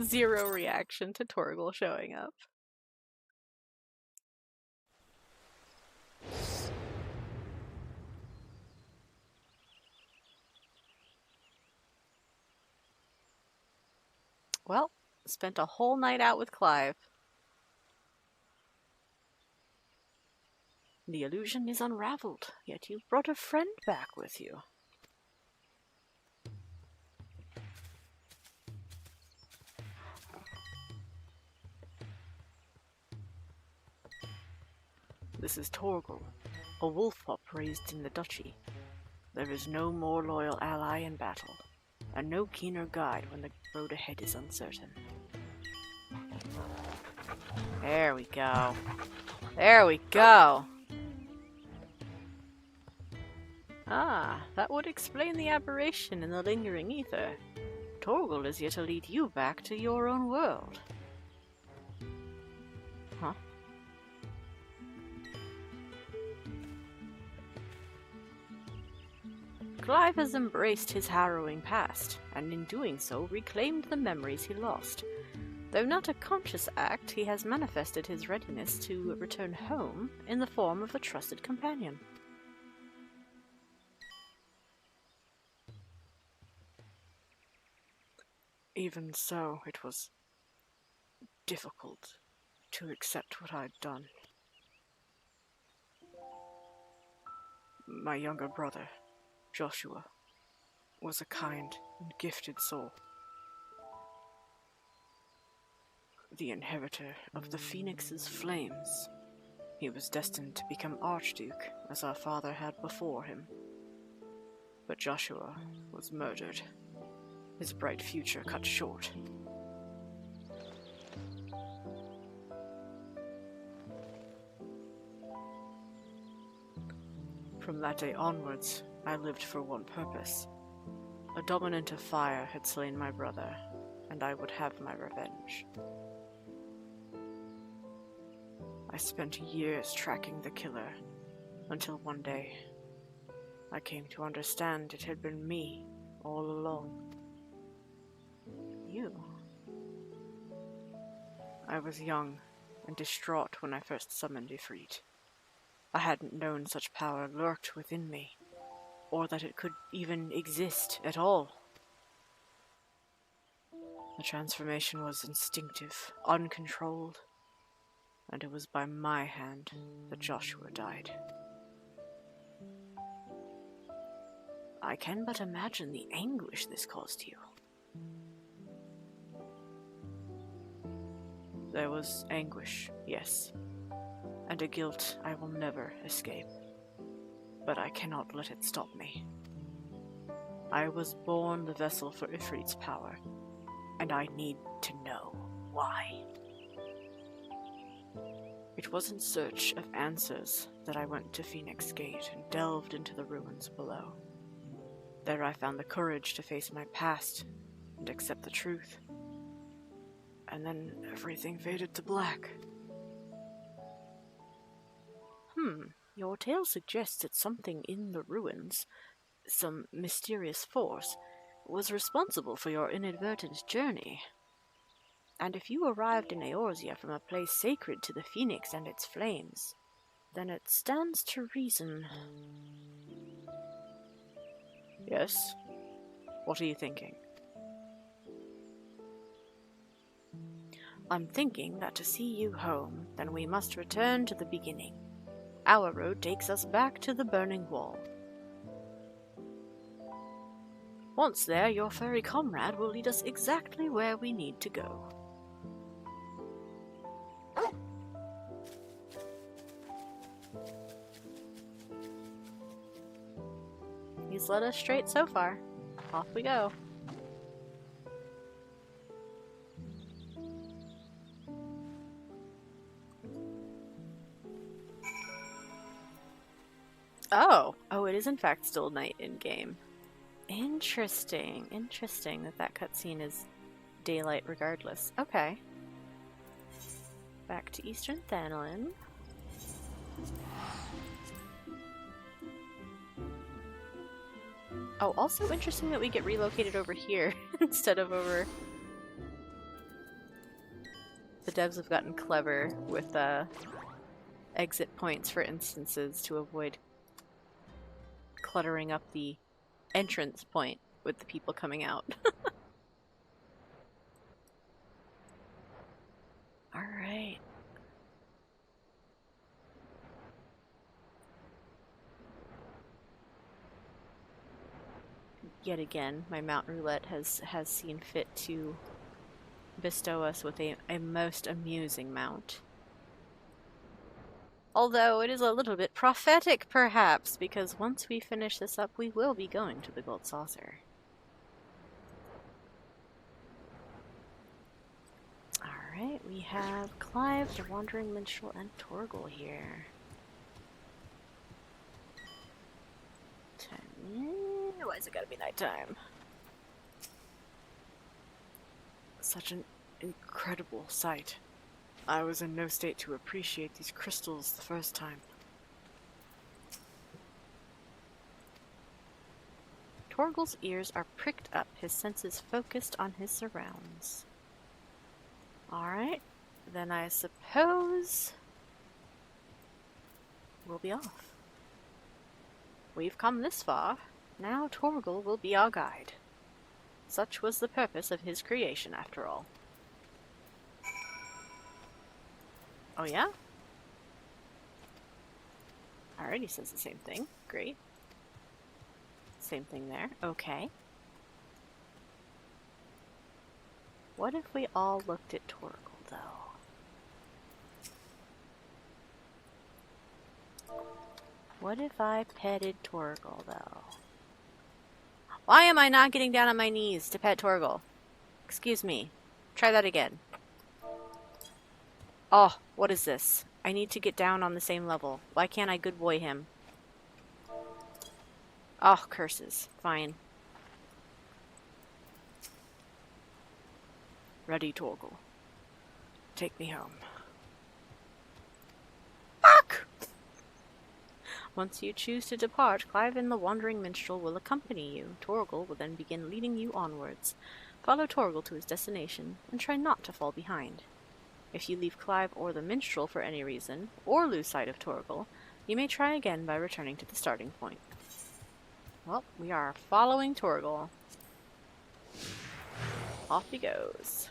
S1: Zero reaction to Torgal showing up. Well, spent a whole night out with Clive.
S2: The illusion is unraveled, yet you've brought a friend back with you. This is Torgal, a wolf pup raised in the duchy. There is no more loyal ally in battle, and no keener guide when the road ahead is uncertain.
S1: There we go. There we go. Ah, that would explain the aberration in the lingering ether.
S2: Torgal is here to lead you back to your own world.
S1: Huh?
S2: Clive has embraced his harrowing past, and in doing so reclaimed the memories he lost. Though not a conscious act, he has manifested his readiness to return home in the form of a trusted companion. Even so, it was difficult to accept what I'd done. My younger brother, Joshua, was a kind and gifted soul. The inheritor of the Phoenix's flames. He was destined to become Archduke, as our father had before him. But Joshua was murdered. His bright future cut short. From that day onwards, I lived for one purpose. A dominant of fire had slain my brother, and I would have my revenge. I spent years tracking the killer, until one day, I came to understand it had been me all along. You. I was young and distraught when I first summoned Ifrit. I hadn't known such power lurked within me, or that it could even exist at all. The transformation was instinctive, uncontrolled, and it was by my hand that Joshua died. I can but imagine the anguish this caused you. There was anguish, yes, and a guilt I will never escape, but I cannot let it stop me. I was born the vessel for Ifrit's power, and I need to know why. It was in search of answers that I went to Phoenix Gate and delved into the ruins below. There I found the courage to face my past and accept the truth. And then everything faded to black. Your tale suggests that something in the ruins, some mysterious force, was responsible for your inadvertent journey. And if you arrived in Eorzea from a place sacred to the Phoenix and its flames, then it stands to reason. Yes? What are you thinking? I'm thinking that to see you home, then we must return to the beginning. Our road takes us back to the Burning Wall.
S1: Once there, your furry comrade will lead us exactly where we need to go. He's led us straight so far. Off we go. Oh, it is in fact still night in game. Interesting that cutscene is daylight regardless. Okay. Back to Eastern Thanolin. Oh, also interesting that we get relocated over here instead of over... The devs have gotten clever with exit points for instances to avoid cluttering up the entrance point with the people coming out. Alright. Yet again, my Mount Roulette has seen fit to bestow us with a most amusing mount. Although it is a little bit prophetic, perhaps, because once we finish this up, we will be going to the Gold Saucer. Alright, we have Clive, the Wandering Minstrel, and Torgal here. Why is it gotta be nighttime?
S2: Such an incredible sight. I was in no state to appreciate these crystals the first time.
S1: Torgal's ears are pricked up, his senses focused on his surrounds. Alright, then I suppose we'll be off. We've come this far, now Torgal will be our guide. Such was the purpose of his creation, after all. Oh yeah? Alright, he says the same thing. Great. Same thing there. Okay. What if we all looked at Torgal, though? What if I petted Torgal, though? Why am I not getting down on my knees to pet Torgal? Excuse me. Try that again. Oh, what is this? I need to get down on the same level. Why can't I good boy him? Oh, curses. Fine.
S2: Ready, Torgal. Take me home.
S1: Fuck! Once you choose to depart, Clive and the Wandering Minstrel will accompany you. Torgal will then begin leading you onwards. Follow Torgal to his destination, and try not to fall behind. If you leave Clive or the Minstrel for any reason, or lose sight of Torgal, you may try again by returning to the starting point. Well, we are following Torgal. Off he goes.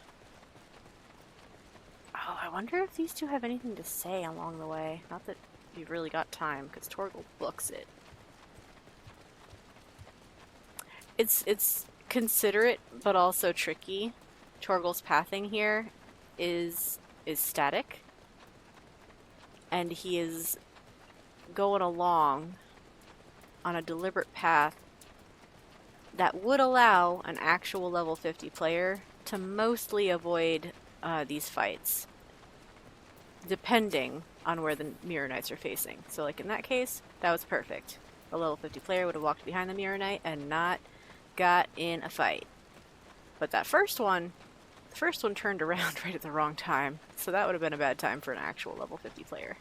S1: Oh, I wonder if these two have anything to say along the way. Not that we've really got time, because Torgal books it. It's considerate, but also tricky. Torgal's pathing here is static, and he is going along on a deliberate path that would allow an actual level 50 player to mostly avoid these fights, depending on where the Mirror Knights are facing. So like in that case, that was perfect. A level 50 player would have walked behind the Mirror Knight and not got in a fight. But that first one turned around right at the wrong time, so that would have been a bad time for an actual level 50 player.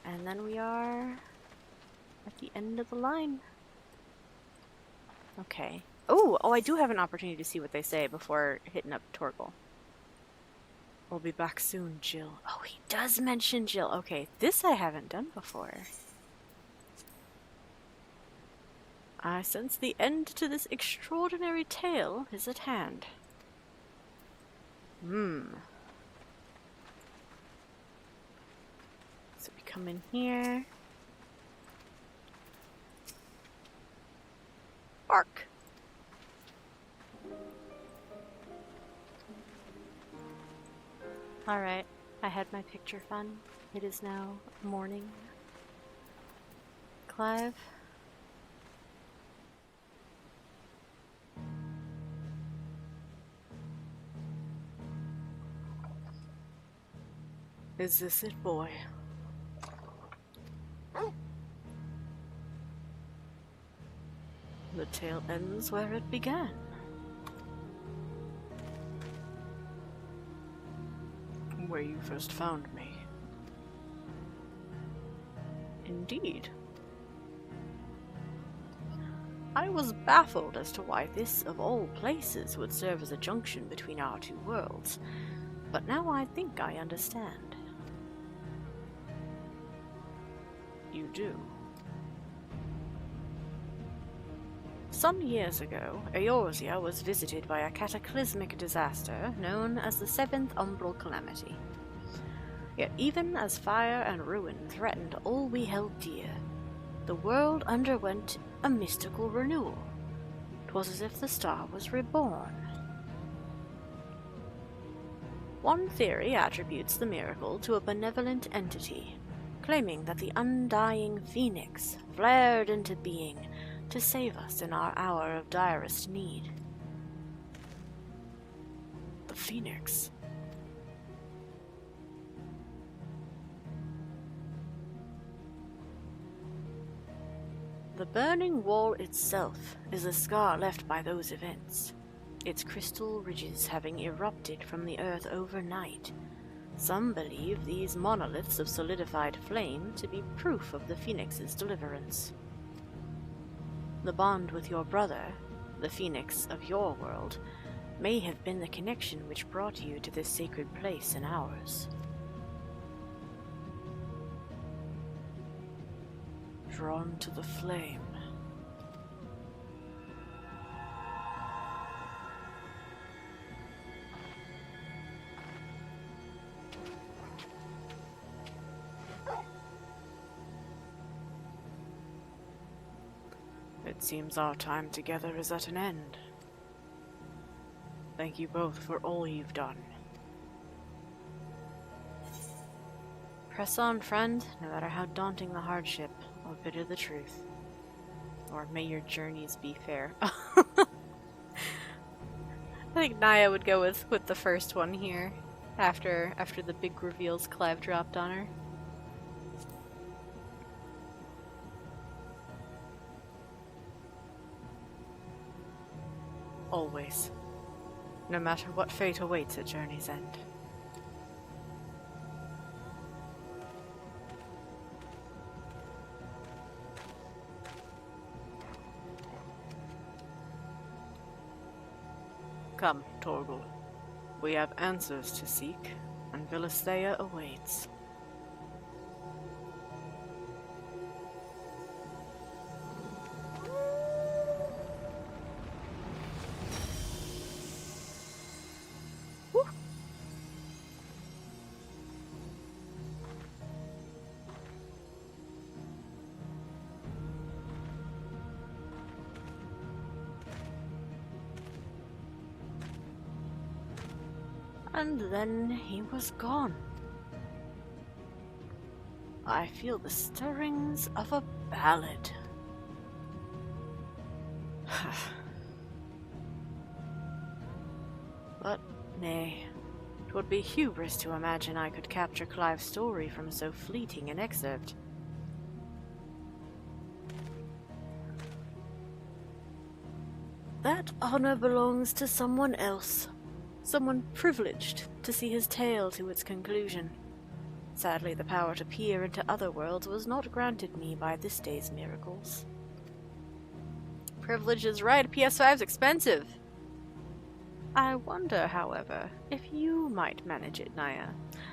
S1: And then we are at the end of the line. Okay. Oh, I do have an opportunity to see what they say before hitting up Torgal.
S2: I'll be back soon, Jill.
S1: Oh, he does mention Jill. Okay, this I haven't done before. I sense the end to this extraordinary tale is at hand.
S2: So we
S1: come in here. Bark! Alright, I had my picture fun. It is now morning. Clive?
S2: Is this it, boy?
S1: The tale ends where it began.
S2: Where you first found me.
S1: Indeed. I was baffled as to why this, of all places, would serve as a junction between our two worlds, but now I think I understand.
S2: You do.
S1: Some years ago, Eorzea was visited by a cataclysmic disaster known as the Seventh Umbral Calamity. Yet even as fire and ruin threatened all we held dear, the world underwent a mystical renewal. 'Twas as if the star was reborn. One theory attributes the miracle to a benevolent entity, claiming that the undying phoenix flared into being to save us in our hour of direst need.
S2: The Phoenix.
S1: The burning wall itself is a scar left by those events, its crystal ridges having erupted from the earth overnight. Some believe these monoliths of solidified flame to be proof of the Phoenix's deliverance. The bond with your brother, the Phoenix of your world, may have been the connection which brought you to this sacred place in ours.
S2: Drawn to the flame. It seems our time together is at an end. Thank you both for all you've done.
S1: Press on, friend, no matter how daunting the hardship, or bitter the truth. Or may your journeys be fair. I think Naya would go with the first one here, after the big reveals Clive dropped on her.
S2: Always. No matter what fate awaits at journey's end. Come, Torgal. We have answers to seek, and Villisthea awaits.
S1: And then he was gone. I feel the stirrings of a ballad. But, nay, 'twould be hubris to imagine I could capture Clive's story from so fleeting an excerpt. That honor belongs to someone else. Someone privileged to see his tale to its conclusion. Sadly, the power to peer into other worlds was not granted me by this day's miracles. Privilege is right, PS5's expensive. I wonder, however, if you might manage it, Naya.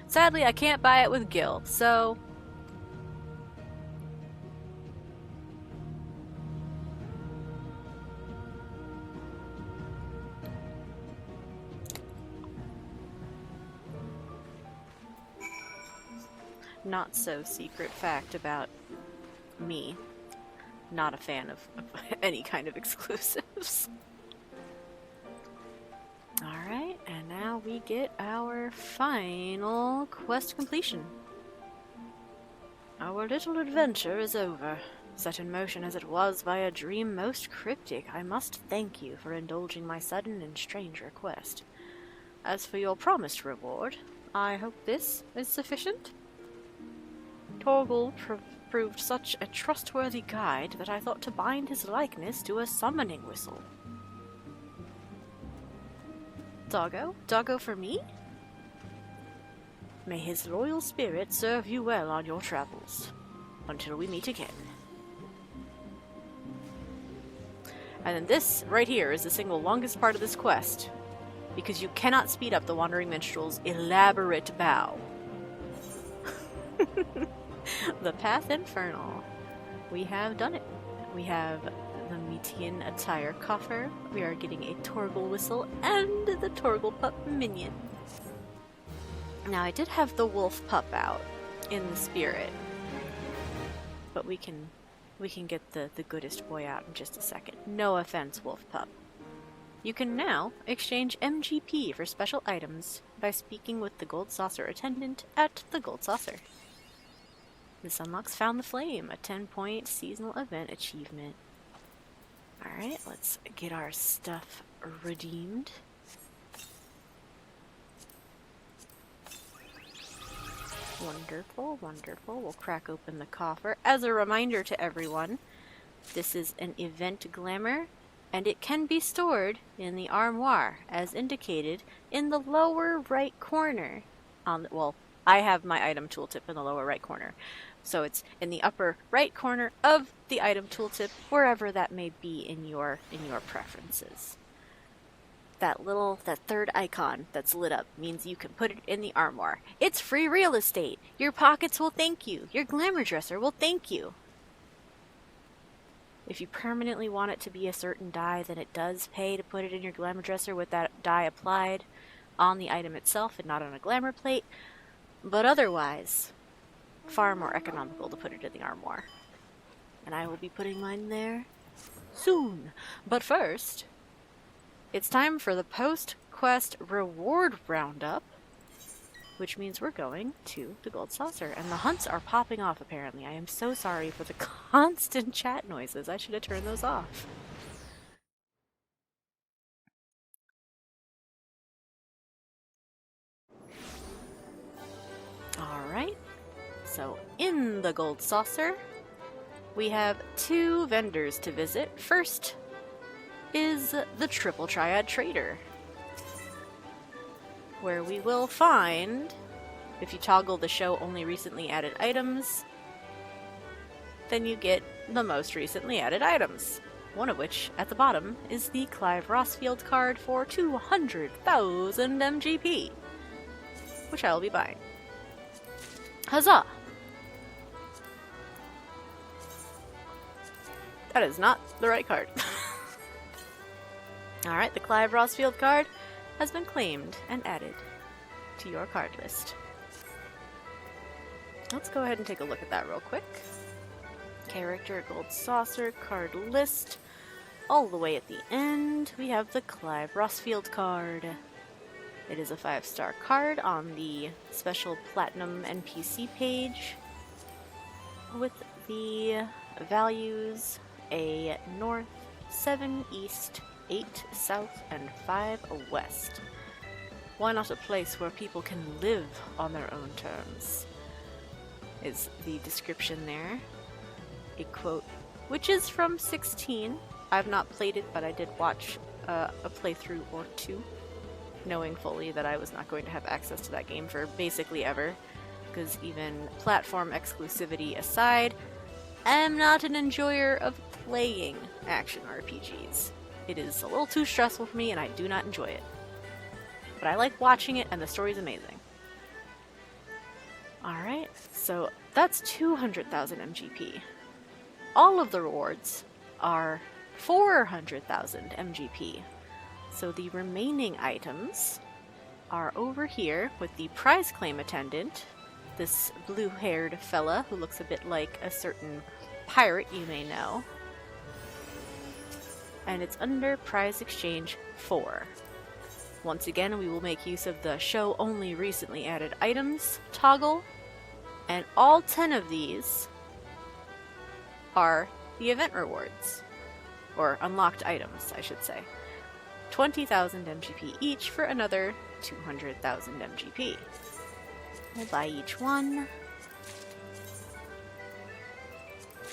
S1: Sadly, I can't buy it with Gil, so... not so secret fact about me. Not a fan of any kind of exclusives. Alright, and now we get our final quest completion. Our little adventure is over. Set in motion as it was by a dream most cryptic, I must thank you for indulging my sudden and strange request. As for your promised reward, I hope this is sufficient? Torgal proved such a trustworthy guide that I thought to bind his likeness to a summoning whistle. Doggo? Doggo for me? May his loyal spirit serve you well on your travels. Until we meet again. And then this right here is the single longest part of this quest, because you cannot speed up the Wandering Minstrel's elaborate bow. The Path Infernal. We have done it. We have the Metian attire coffer, we are getting a Torgal whistle, and the Torgal pup minion. Now I did have the wolf pup out in the spirit, but we can get the goodest boy out in just a second. No offense, wolf pup. You can now exchange MGP for special items by speaking with the Gold Saucer attendant at the Gold Saucer. This unlocks Found the Flame, a 10-point seasonal event achievement. Alright, let's get our stuff redeemed. Wonderful, wonderful. We'll crack open the coffer. As a reminder to everyone, this is an event glamour, and it can be stored in the armoire, as indicated in the lower right corner. Well, I have my item tooltip in the lower right corner, so it's in the upper right corner of the item tooltip, wherever that may be in your preferences. That third icon that's lit up means you can put it in the armoire. It's free real estate. Your pockets will thank you. Your glamour dresser will thank you. If you permanently want it to be a certain dye, then it does pay to put it in your glamour dresser with that dye applied on the item itself and not on a glamour plate. But otherwise, far more economical to put it in the armoire. And I will be putting mine there soon. But first, it's time for the post-quest reward roundup, which means we're going to the Gold Saucer. And the hunts are popping off, apparently. I am so sorry for the constant chat noises. I should have turned those off. Alright, so in the Gold Saucer, we have 2 vendors to visit. First is the Triple Triad Trader, where we will find, if you toggle the show only recently added items, then you get the most recently added items. One of which, at the bottom, is the Clive Rosfield Card for 200,000 MGP, which I will be buying. Huzzah! That is not the right card. Alright, the Clive Rosfield card has been claimed and added to your card list. Let's go ahead and take a look at that real quick. Character, Gold Saucer, card list. All the way at the end, we have the Clive Rosfield card. It is a 5-star card on the special Platinum NPC page with the values: a north, 7 east, 8 south, and 5 west. Why not a place where people can live on their own terms? Is the description there. A quote, which is from 16. I've not played it, but I did watch a playthrough or 2, knowing fully that I was not going to have access to that game for basically ever, because even platform exclusivity aside, I'm not an enjoyer of playing action RPGs. It is a little too stressful for me, and I do not enjoy it. But I like watching it, and the story's amazing. Alright, so that's 200,000 MGP. All of the rewards are 400,000 MGP. So the remaining items are over here with the Prize Claim Attendant this blue-haired fella who looks a bit like a certain pirate you may know. And it's under Prize Exchange 4. Once again, we will make use of the Show Only Recently Added Items toggle, and all 10 of these are the event rewards, or unlocked items, I should say. 20,000 MGP each for another 200,000 MGP. We'll buy each one.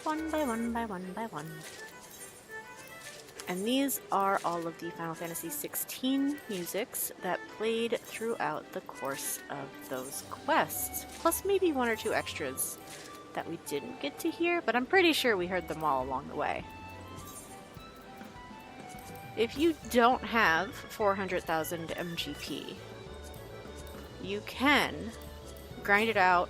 S1: One by one by one by one. And these are all of the Final Fantasy XVI musics that played throughout the course of those quests. Plus maybe one or two extras that we didn't get to hear, but I'm pretty sure we heard them all along the way. If you don't have 400,000 MGP, you can grind it out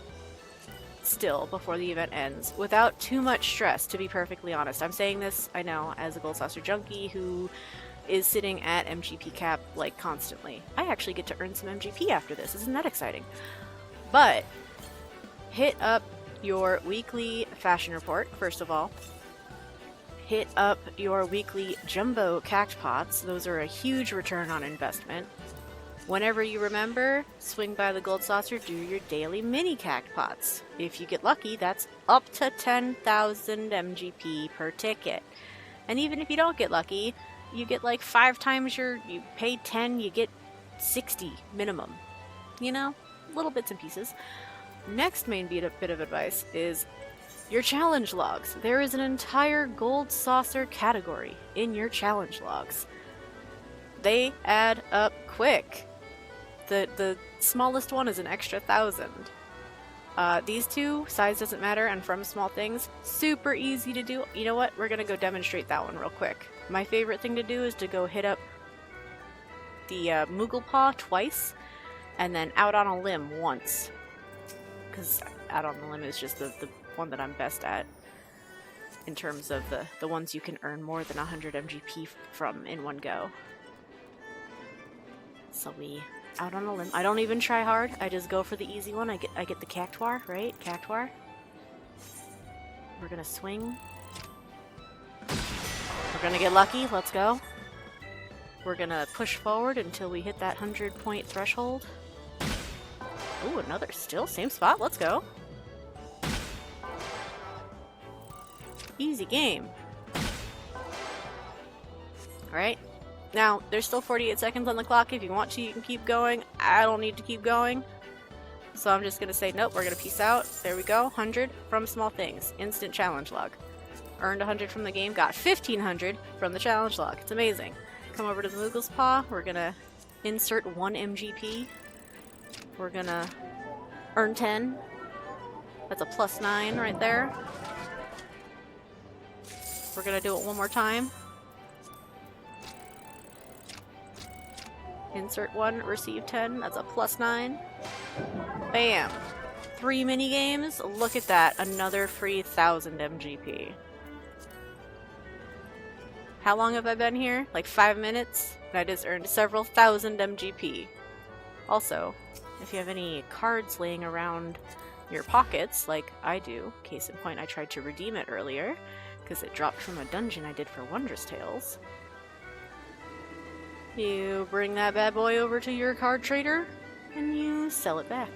S1: still before the event ends without too much stress, to be perfectly honest. I'm saying this, I know, as a Gold Saucer junkie who is sitting at MGP cap like constantly. I actually get to earn some MGP after this. Isn't that exciting? But hit up your weekly fashion report, first of all. Hit up your weekly jumbo cact pots. Those are a huge return on investment. Whenever you remember, swing by the Gold Saucer, do your daily mini cact pots. If you get lucky, that's up to 10,000 MGP per ticket. And even if you don't get lucky, you get like 5 times you pay 10, you get 60 minimum. You know, little bits and pieces. Next main bit of advice is your challenge logs. There is an entire Gold Saucer category in your challenge logs. They add up quick. The smallest one is an extra 1,000. These two, size doesn't matter, and from small things, super easy to do. You know what? We're gonna go demonstrate that one real quick. My favorite thing to do is to go hit up the Moogle Paw twice, and then Out on a Limb once. Because Out on a Limb is just the one that I'm best at in terms of the ones you can earn more than 100 MGP from in one go. So we Out on a Limb. I don't even try hard. I just go for the easy one. I get the Cactuar, right? Cactuar. We're gonna swing. We're gonna get lucky. Let's go. We're gonna push forward until we hit that 100-point threshold. Ooh, another still. Same spot. Let's go. Easy game. Alright. Now, there's still 48 seconds on the clock. If you want to, you can keep going. I don't need to keep going. So I'm just gonna say, nope, we're gonna peace out. There we go. 100 from small things. Instant challenge log. Earned 100 from the game. Got 1,500 from the challenge log. It's amazing. Come over to the Moogle's Paw. We're gonna insert 1 MGP. We're gonna earn 10. That's a +9 right there. We're gonna do it one more time. Insert 1, receive 10. That's a +9. Bam. 3 mini games. Look at that. Another free 1,000 MGP. How long have I been here? Like 5 minutes? And I just earned several thousand MGP. Also, if you have any cards laying around your pockets, like I do, case in point, I tried to redeem it earlier, because it dropped from a dungeon I did for Wondrous Tales. You bring that bad boy over to your card trader, and you sell it back.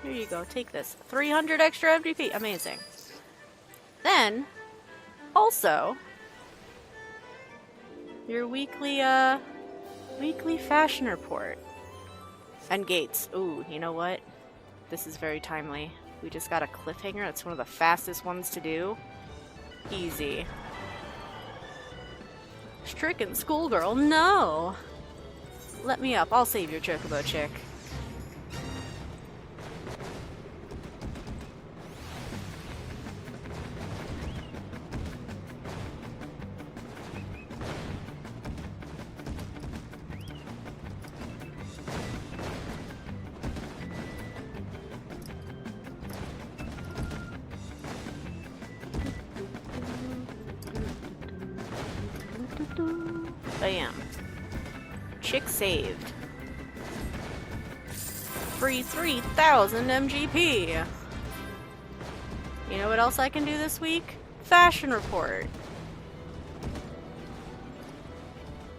S1: Here you go, take this. 300 extra MGP, amazing. Then, also, your weekly fashion report. And gates. Ooh, you know what? This is very timely. We just got a cliffhanger. That's one of the fastest ones to do. Easy. Stricken schoolgirl, no! Let me up. I'll save your chocobo chick. Bam. Chick saved. free 3,000 MGP. You know what else I can do this week? Fashion report.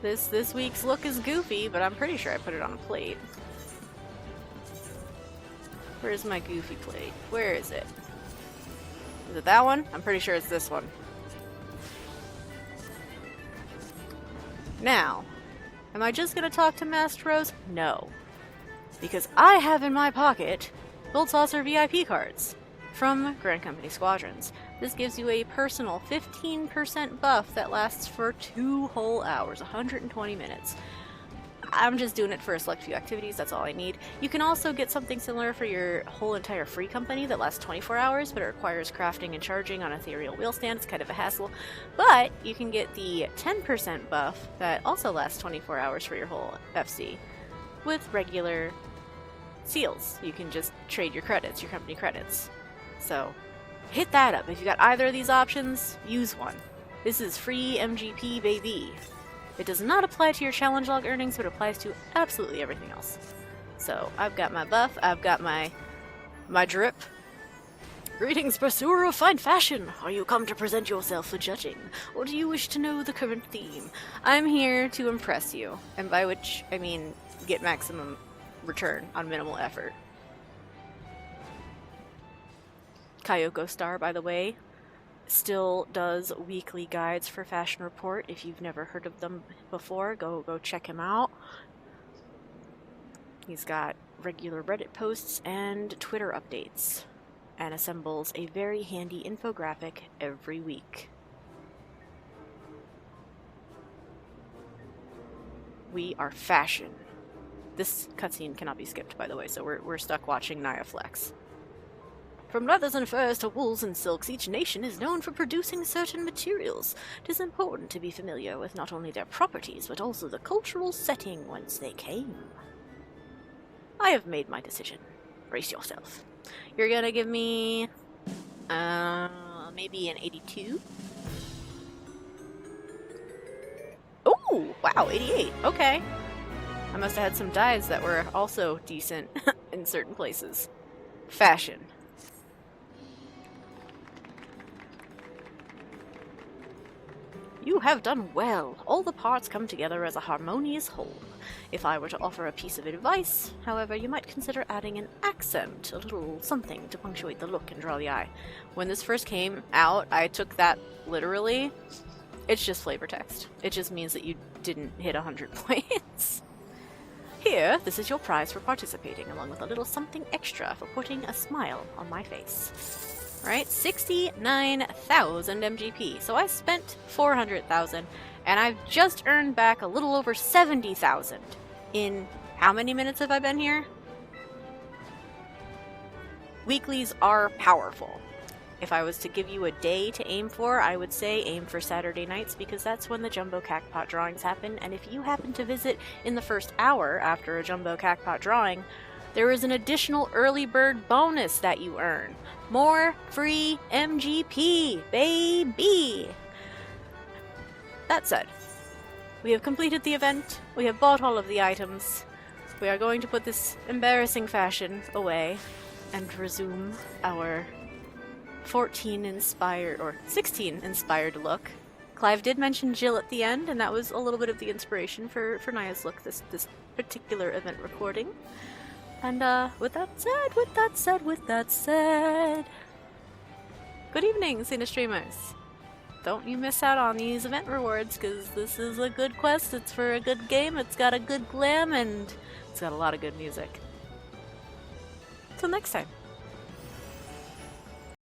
S1: This week's look is goofy, but I'm pretty sure I put it on a plate. Where's my goofy plate? Where is it? Is it that one? I'm pretty sure it's this one. Now, am I just gonna talk to Master Rose? No. Because I have in my pocket Gold Saucer VIP cards from Grand Company Squadrons. This gives you a personal 15% buff that lasts for 2 whole hours, 120 minutes. I'm just doing it for a select few activities, that's all I need. You can also get something similar for your whole entire free company that lasts 24 hours, but it requires crafting and charging on ethereal wheel stand. It's kind of a hassle. But you can get the 10% buff that also lasts 24 hours for your whole FC with regular seals. You can just trade your credits, your company credits. So hit that up. If you got either of these options, use one. This is free MGP, baby. It does not apply to your challenge log earnings, but applies to absolutely everything else. So I've got my buff, I've got my drip. Greetings, pursuer of fine fashion! Are you come to present yourself for judging, or do you wish to know the current theme? I'm here to impress you, and by which I mean get maximum return on minimal effort. Kyoko Star, by the way, still does weekly guides for Fashion Report. If you've never heard of them before, go check him out. He's got regular Reddit posts and Twitter updates, and assembles a very handy infographic every week. We are fashion. This cutscene cannot be skipped, by the way, so we're stuck watching Naya flex. From leathers and furs to wools and silks, each nation is known for producing certain materials. It is important to be familiar with not only their properties, but also the cultural setting whence they came. I have made my decision. Brace yourself. You're gonna give me... maybe an 82? Ooh! Wow, 88. Okay. I must have had some dyes that were also decent in certain places. Fashion. You have done well. All the parts come together as a harmonious whole. If I were to offer a piece of advice, however, you might consider adding an accent, a little something to punctuate the look and draw the eye. When this first came out, I took that literally. It's just flavor text. It just means that you didn't hit 100 points. Here, this is your prize for participating, along with a little something extra for putting a smile on my face. Right, 69,000 MGP. So I spent 400,000, and I've just earned back a little over 70,000 in how many minutes have I been here? Weeklies are powerful. If I was to give you a day to aim for, I would say aim for Saturday nights, because that's when the Jumbo Cactpot drawings happen, and if you happen to visit in the first hour after a Jumbo Cactpot drawing, there is an additional early bird bonus that you earn. More free MGP, baby! That said, we have completed the event, we have bought all of the items, we are going to put this embarrassing fashion away and resume our 14 inspired, or 16 inspired look. Clive did mention Jill at the end, and that was a little bit of the inspiration for Naya's look this particular event recording. And with that said, good evening, Cena streamers. Don't you miss out on these event rewards, because this is a good quest, it's for a good game, it's got a good glam, and it's got a lot of good music. Till next time.